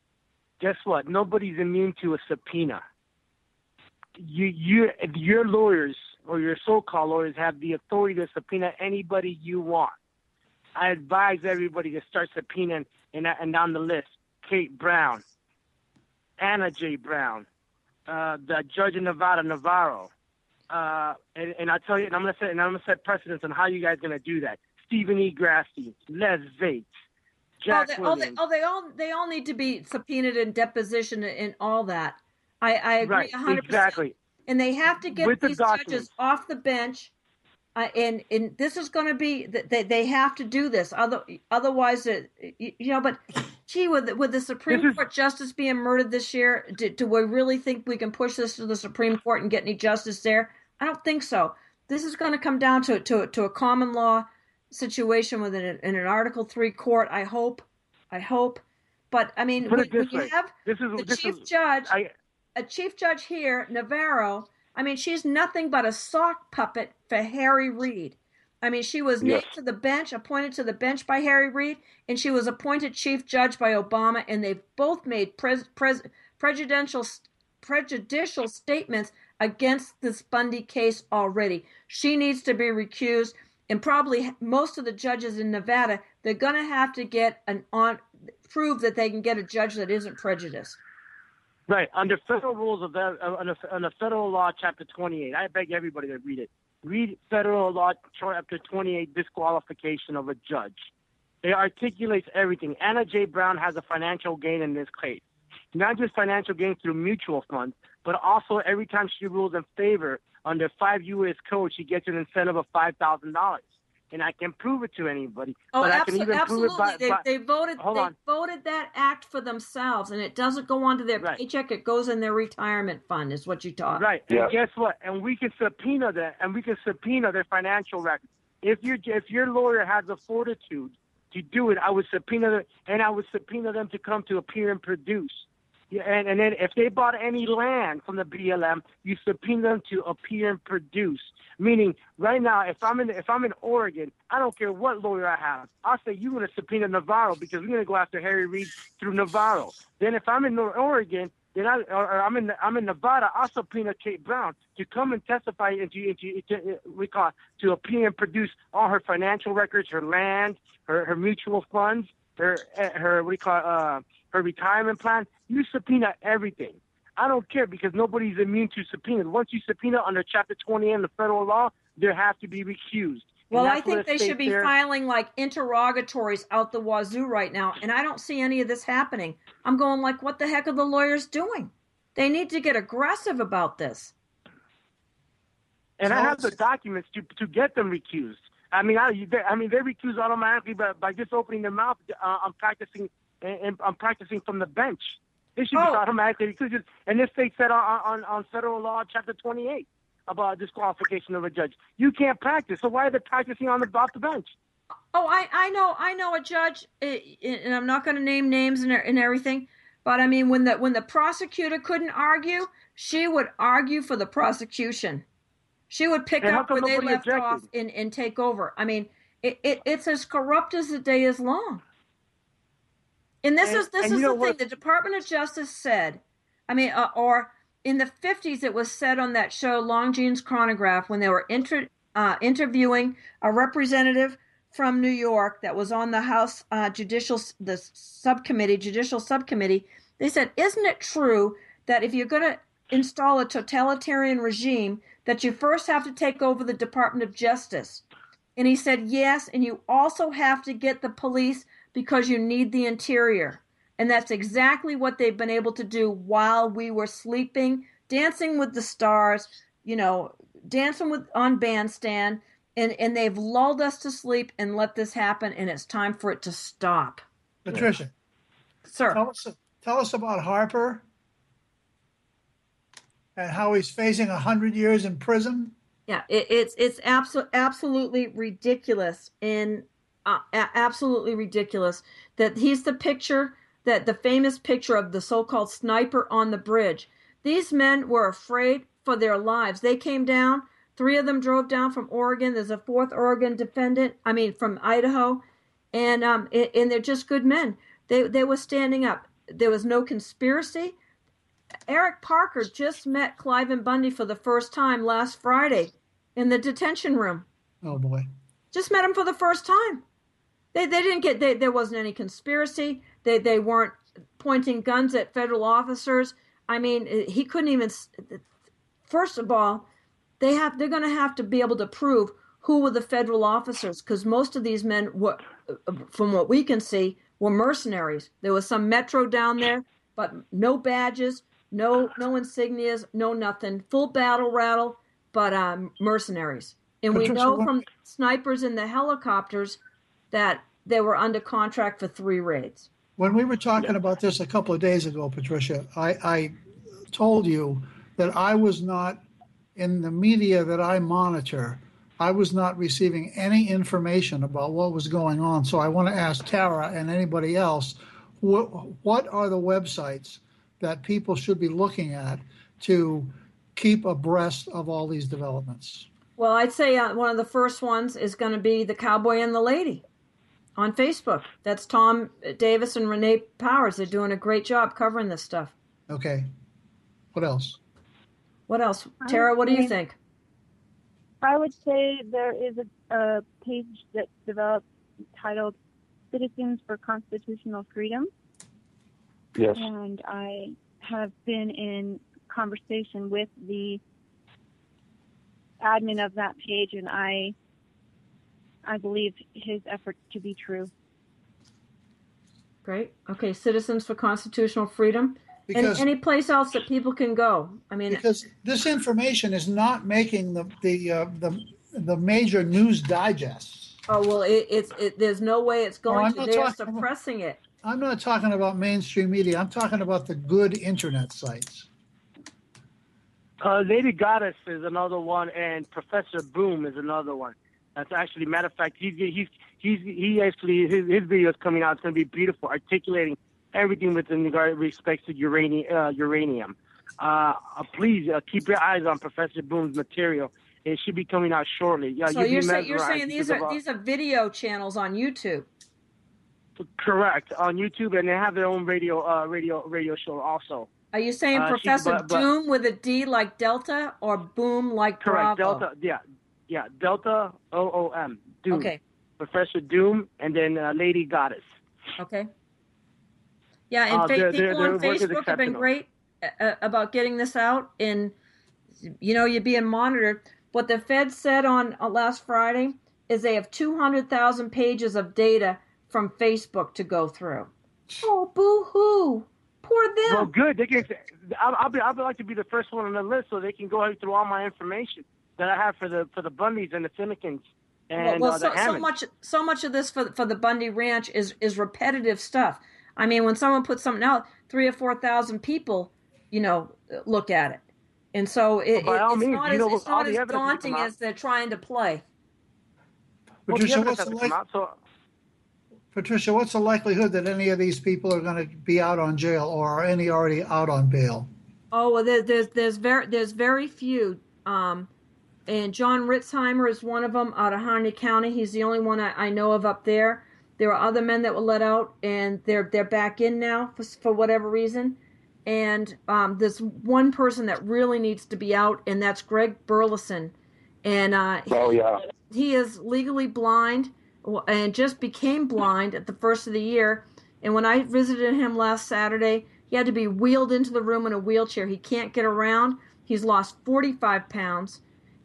Guess what? Nobody's immune to a subpoena. Your lawyers or your so-called lawyers have the authority to subpoena anybody you want. I advise everybody to start subpoenaing, and down the list, Kate Brown, Anna J. Brown, the judge in Nevada, Navarro, and I tell you, and I'm gonna set precedents on how you guys are gonna do that. Stephen E. Grassi, Les Vates, Jack Williams. They all need to be subpoenaed in deposition and all that. I agree right, 100%. Exactly. And they have to get these judges off the bench. And this is going to be, they have to do this. Otherwise, but gee, with the Supreme Court justice being murdered this year, do we really think we can push this to the Supreme Court and get any justice there? I don't think so. This is going to come down to a common law situation within an Article 3 court, I hope. But, I mean, when you have a chief judge here, Navarro, I mean, she's nothing but a sock puppet for Harry Reid. I mean, she was named to the bench, appointed to the bench by Harry Reid, and she was appointed chief judge by Obama, and they've both made prejudicial statements against this Bundy case already. She needs to be recused, and probably most of the judges in Nevada, they're going to have to prove that they can get a judge that isn't prejudiced. Right. Under federal rules under federal law, chapter 28, I beg everybody to read it. Read federal law, chapter 28, disqualification of a judge. It articulates everything. Anna J. Brown has a financial gain in this case. Not just financial gain through mutual funds, but also every time she rules in favor under 5 U.S. Code, she gets an incentive of $5,000. And I can prove it to anybody. Oh, absolutely. They voted that act for themselves, and it doesn't go onto their paycheck. It goes in their retirement fund, is what you taught. Right. Yeah. And guess what? And we can subpoena that, and we can subpoena their financial records. If your lawyer has the fortitude to do it, I would subpoena them, and I would subpoena them to come to appear and produce. Yeah, and then if they bought any land from the BLM, you subpoena them to appear and produce. Meaning, right now, if I'm in Oregon, I don't care what lawyer I have. I'll say you're going to subpoena Navarro because we're going to go after Harry Reid through Navarro. Then if I'm in Oregon, then I'm in Nevada, I'll subpoena Kate Brown to come and testify to appear and produce all her financial records, her land, her mutual funds, her retirement plan. You subpoena everything. I don't care because nobody's immune to subpoenas. Once you subpoena under Chapter 28 in the federal law, there have to be recused. Well, I think they should be filing like interrogatories out the wazoo right now, and I don't see any of this happening. I'm going like, what the heck are the lawyers doing? They need to get aggressive about this. And I have the documents to get them recused. I mean, they're recused automatically by just opening their mouth. I'm practicing from the bench. They should be automatically recused. And this state said on federal law, Chapter 28, about disqualification of a judge. You can't practice, so why are they practicing off the bench? Oh, I know a judge, and I'm not going to name names and everything, but I mean, when the prosecutor couldn't argue, she would argue for the prosecution. She would pick up where they left off and take over. I mean, it's as corrupt as the day is long. And this is and the you know thing. what? The Department of Justice said, I mean, or in the 50s, it was said on that show, Longines Chronograph, when they were interviewing a representative from New York that was on the House judicial subcommittee. They said, isn't it true that if you're going to install a totalitarian regime, that you first have to take over the Department of Justice? And he said, yes, and you also have to get the police because you need the interior. And that's exactly what they've been able to do while we were sleeping, dancing with the stars, dancing on bandstand, and they've lulled us to sleep and let this happen, and it's time for it to stop. Patricia, Sir. Tell us about Harper and how he's facing 100 years in prison. Yeah, it's absolutely ridiculous, and absolutely ridiculous that he's the famous picture of the so-called sniper on the bridge. These men were afraid for their lives. They came down. 3 of them drove down from Oregon. There's a 4th Oregon from Idaho, and they're just good men. They were standing up. There was no conspiracy. Eric Parker just met Cliven Bundy for the first time last Friday in the detention room. Oh boy! Just met him for the first time. They didn't get. There wasn't any conspiracy. They weren't pointing guns at federal officers. I mean, he couldn't even. First of all, they're going to have to be able to prove who were the federal officers, because most of these men were, from what we can see, were mercenaries. There was some Metro down there, but no badges, no insignias, no nothing. Full battle rattle, but mercenaries. And we know from snipers in the helicopters that they were under contract for 3 raids. When we were talking about this a couple of days ago, Patricia, I told you that I was not, in the media that I monitor, I was not receiving any information about what was going on. So I want to ask Thara and anybody else, what are the websites that people should be looking at to keep abreast of all these developments? Well, I'd say one of the first ones is going to be the Cowboy and the Lady on Facebook. That's Thom Davis and Renee Powers. They're doing a great job covering this stuff. Okay. What else? Thara, what do you think? I would say there is a page that's developed titled Citizens for Constitutional Freedom. Yes. And I have been in conversation with the admin of that page, and I believe his efforts to be true. Great. Okay, Citizens for Constitutional Freedom. Because any place else that people can go. I mean, because this information is not making the major news digests. Oh well, there's no way it's going to. They're suppressing it. I'm not talking about mainstream media. I'm talking about the good internet sites. Lady Goddess is another one, and Professor Boom is another one. That's actually, matter of fact, his video is coming out. It's going to be beautiful, articulating everything with respect to uranium. Please keep your eyes on Professor Boom's material. It should be coming out shortly. So you're saying these are video channels on YouTube? Correct, on YouTube, and they have their own radio show also. Are you saying Professor Doom with a D like Delta, or Boom like correct, Bravo? Delta, yeah, Delta OOM, Doom. Okay. Professor Doom, and then Lady Goddess. Okay. Yeah, and people on Facebook have been great about getting this out, and you're being monitored. What the Fed said on last Friday is they have 200,000 pages of data from Facebook to go through. Oh, boo-hoo. Poor them. Well, good. They can. I'd like to be the first one on the list, so they can go through all my information that I have for the Bundys and the Finnegans and the Hammonds. So much of this for the Bundy Ranch is repetitive stuff. I mean, when someone puts something out, 3,000 or 4,000 people, look at it, and so it's not as daunting as they're trying to play. Patricia, what's the likelihood that any of these people are going to be out on jail, or are any already out on bail? Oh, well, there's very few. And John Ritzheimer is one of them out of Harney County. He's the only one I know of up there. There are other men that were let out, and they're back in now for whatever reason. And there's one person that really needs to be out, and that's Greg Burleson. And he is legally blind and just became blind at the first of the year. And when I visited him last Saturday, he had to be wheeled into the room in a wheelchair. He can't get around. He's lost 45 pounds.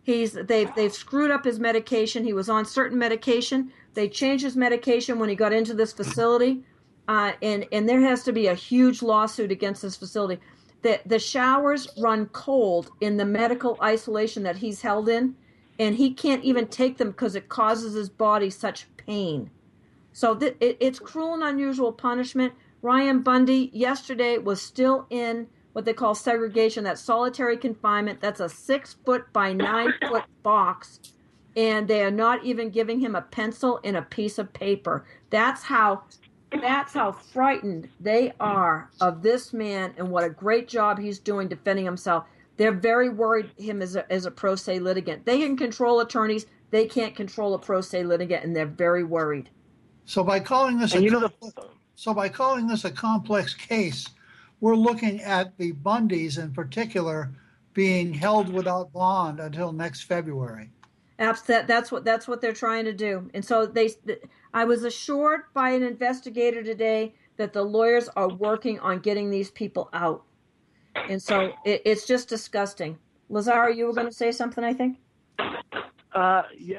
They've screwed up his medication. He was on certain medication. They changed his medication when he got into this facility. And there has to be a huge lawsuit against this facility. The showers run cold in the medical isolation that he's held in, and he can't even take them because it causes his body such pain. So it's cruel and unusual punishment. Ryan Bundy yesterday was still in what they call segregation, that's solitary confinement. That's a 6-foot by 9-foot box, and they are not even giving him a pencil and a piece of paper. That's how frightened they are of this man and what a great job he's doing defending himself. They're very worried him as a pro se litigant. They can control attorneys. They can't control a pro se litigant, and they're very worried. So by calling this a complex case, we're looking at the Bundys in particular being held without bond until next February. That's what they're trying to do. And so I was assured by an investigator today that the lawyers are working on getting these people out. And so it's just disgusting. Lazaro, you were going to say something, I think? You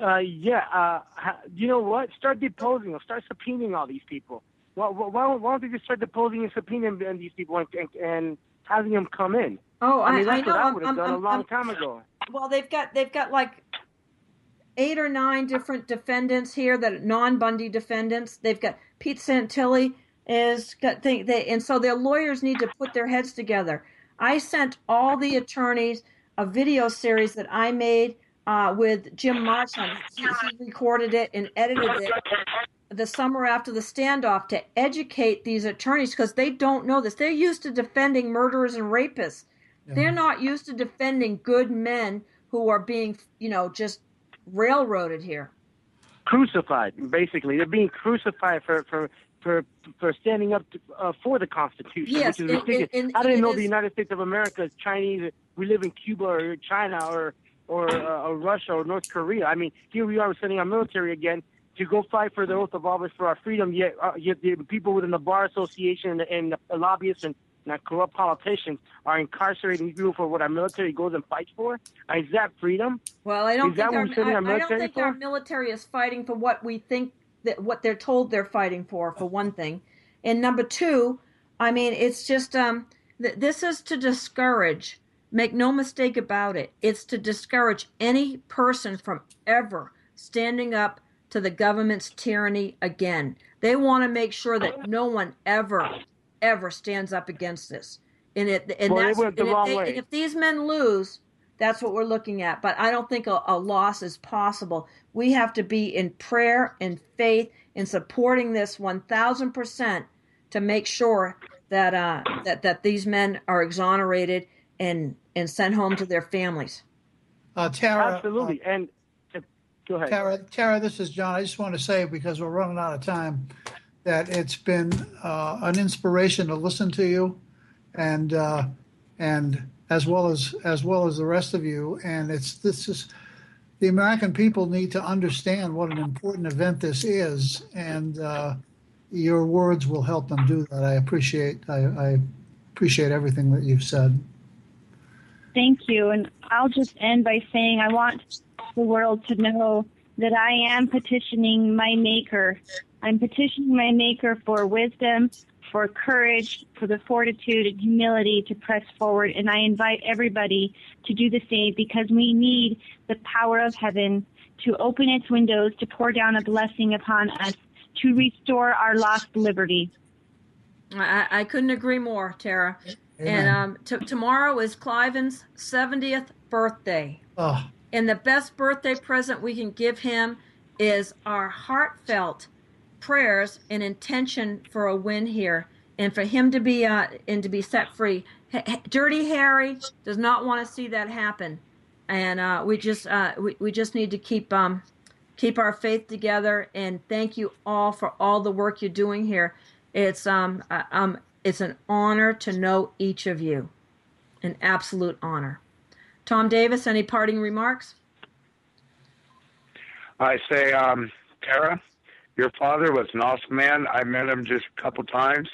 know what? Start deposing them. Start subpoenaing all these people. Why don't they just start deposing and subpoenaing these people and having them come in? Oh, I know. That's what I would have done a long time ago. Well, they've got like 8 or 9 different defendants here that are non-Bundy defendants. They've got Pete Santilli and so their lawyers need to put their heads together. I sent all the attorneys a video series that I made with Jim Marchand. He recorded it and edited it the summer after the standoff to educate these attorneys because they don't know this. They're used to defending murderers and rapists. Yeah. They're not used to defending good men who are being, just railroaded here. Crucified, basically. They're being crucified for standing up for the Constitution, yes, which is ridiculous. I didn't know the United States of America is Chinese. We live in Cuba or China or Russia or North Korea. I mean, here we are sending our military again to go fight for the oath of office for our freedom, yet the people within the Bar Association and the lobbyists and corrupt politicians are incarcerating people for what our military goes and fights for? Is that freedom? Well, I don't think our military is fighting for what we think that what they're told they're fighting for one thing. And number two, I mean, it's just this is to discourage, make no mistake about it, it's to discourage any person from ever standing up to the government's tyranny again. They want to make sure that no one ever stands up against this. And if these men lose, that's what we're looking at. But I don't think a loss is possible. We have to be in prayer and faith and supporting this 1,000% to make sure that these men are exonerated and sent home to their families. Thara, absolutely. And go ahead. Thara, this is John. I just want to say, because we're running out of time, that it's been an inspiration to listen to you, and as well as the rest of you. And the American people need to understand what an important event this is, and your words will help them do that. I appreciate everything that you've said. Thank you. And I'll just end by saying I want the world to know that I am petitioning my Maker. I'm petitioning my Maker for wisdom, for courage, for the fortitude and humility to press forward. And I invite everybody to do the same, because we need the power of heaven to open its windows, to pour down a blessing upon us, to restore our lost liberty. I couldn't agree more, Thara. Amen. And tomorrow is Cliven's 70th birthday. Oh. And the best birthday present we can give him is our heartfelt prayers and intention for a win here, and for him to be set free. Dirty Harry does not want to see that happen, and we just need to keep Keep our faith together, and thank you all for all the work you're doing here. It's an honor to know each of you, an absolute honor. Thom Davis, any parting remarks? I say, Tara, your father was an awesome man. I met him just a couple times.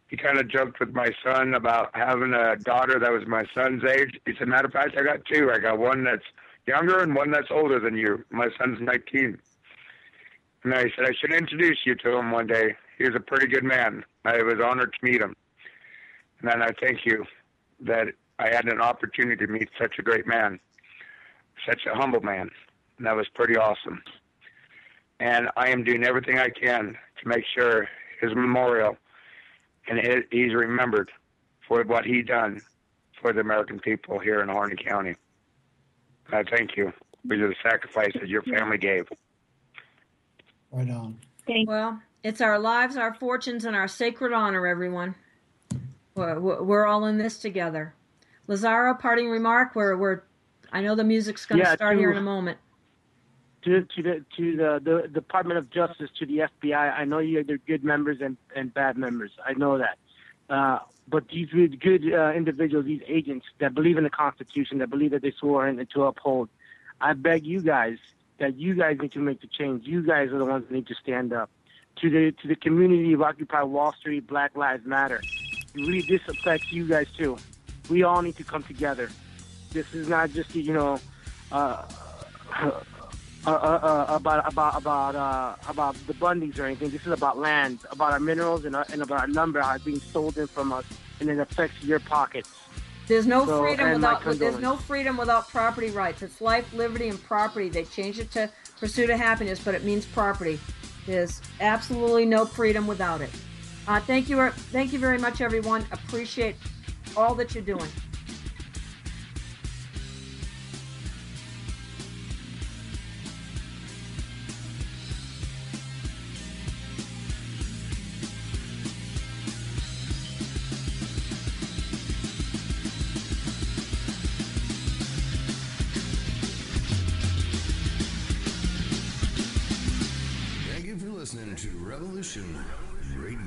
He kind of joked with my son about having a daughter that was my son's age. He said, matter of fact, I got two. I got one that's younger and one that's older than you. My son's 19. And I said, I should introduce you to him one day. He was a pretty good man. I was honored to meet him. And then I thank you that I had an opportunity to meet such a great man, such a humble man. And that was pretty awesome. And I am doing everything I can to make sure his memorial, and he's remembered for what he done for the American people here in Harney County. I thank you for the sacrifice that your family gave. Right on. Well, it's our lives, our fortunes, and our sacred honor, everyone. We're all in this together. Lazaro, parting remark? I know the music's going to start here in a moment. To the Department of Justice, to the FBI, I know they're good members and bad members. I know that. But these good individuals, these agents that believe in the Constitution, that believe that they swore in and to uphold, I beg you guys that you guys need to make the change. You guys are the ones that need to stand up. To the community of Occupy Wall Street, Black Lives Matter. Really, this affects you guys too. We all need to come together. This is not just about the Bundys or anything. This is about land, about our minerals, and about our number being stolen from us, and it affects your pockets. There's no freedom without property rights. It's life, liberty, and property. They changed it to pursuit of happiness, but it means property. There's absolutely no freedom without it. Thank you very much, everyone. Appreciate all that you're doing. Listening to Revolution Radio.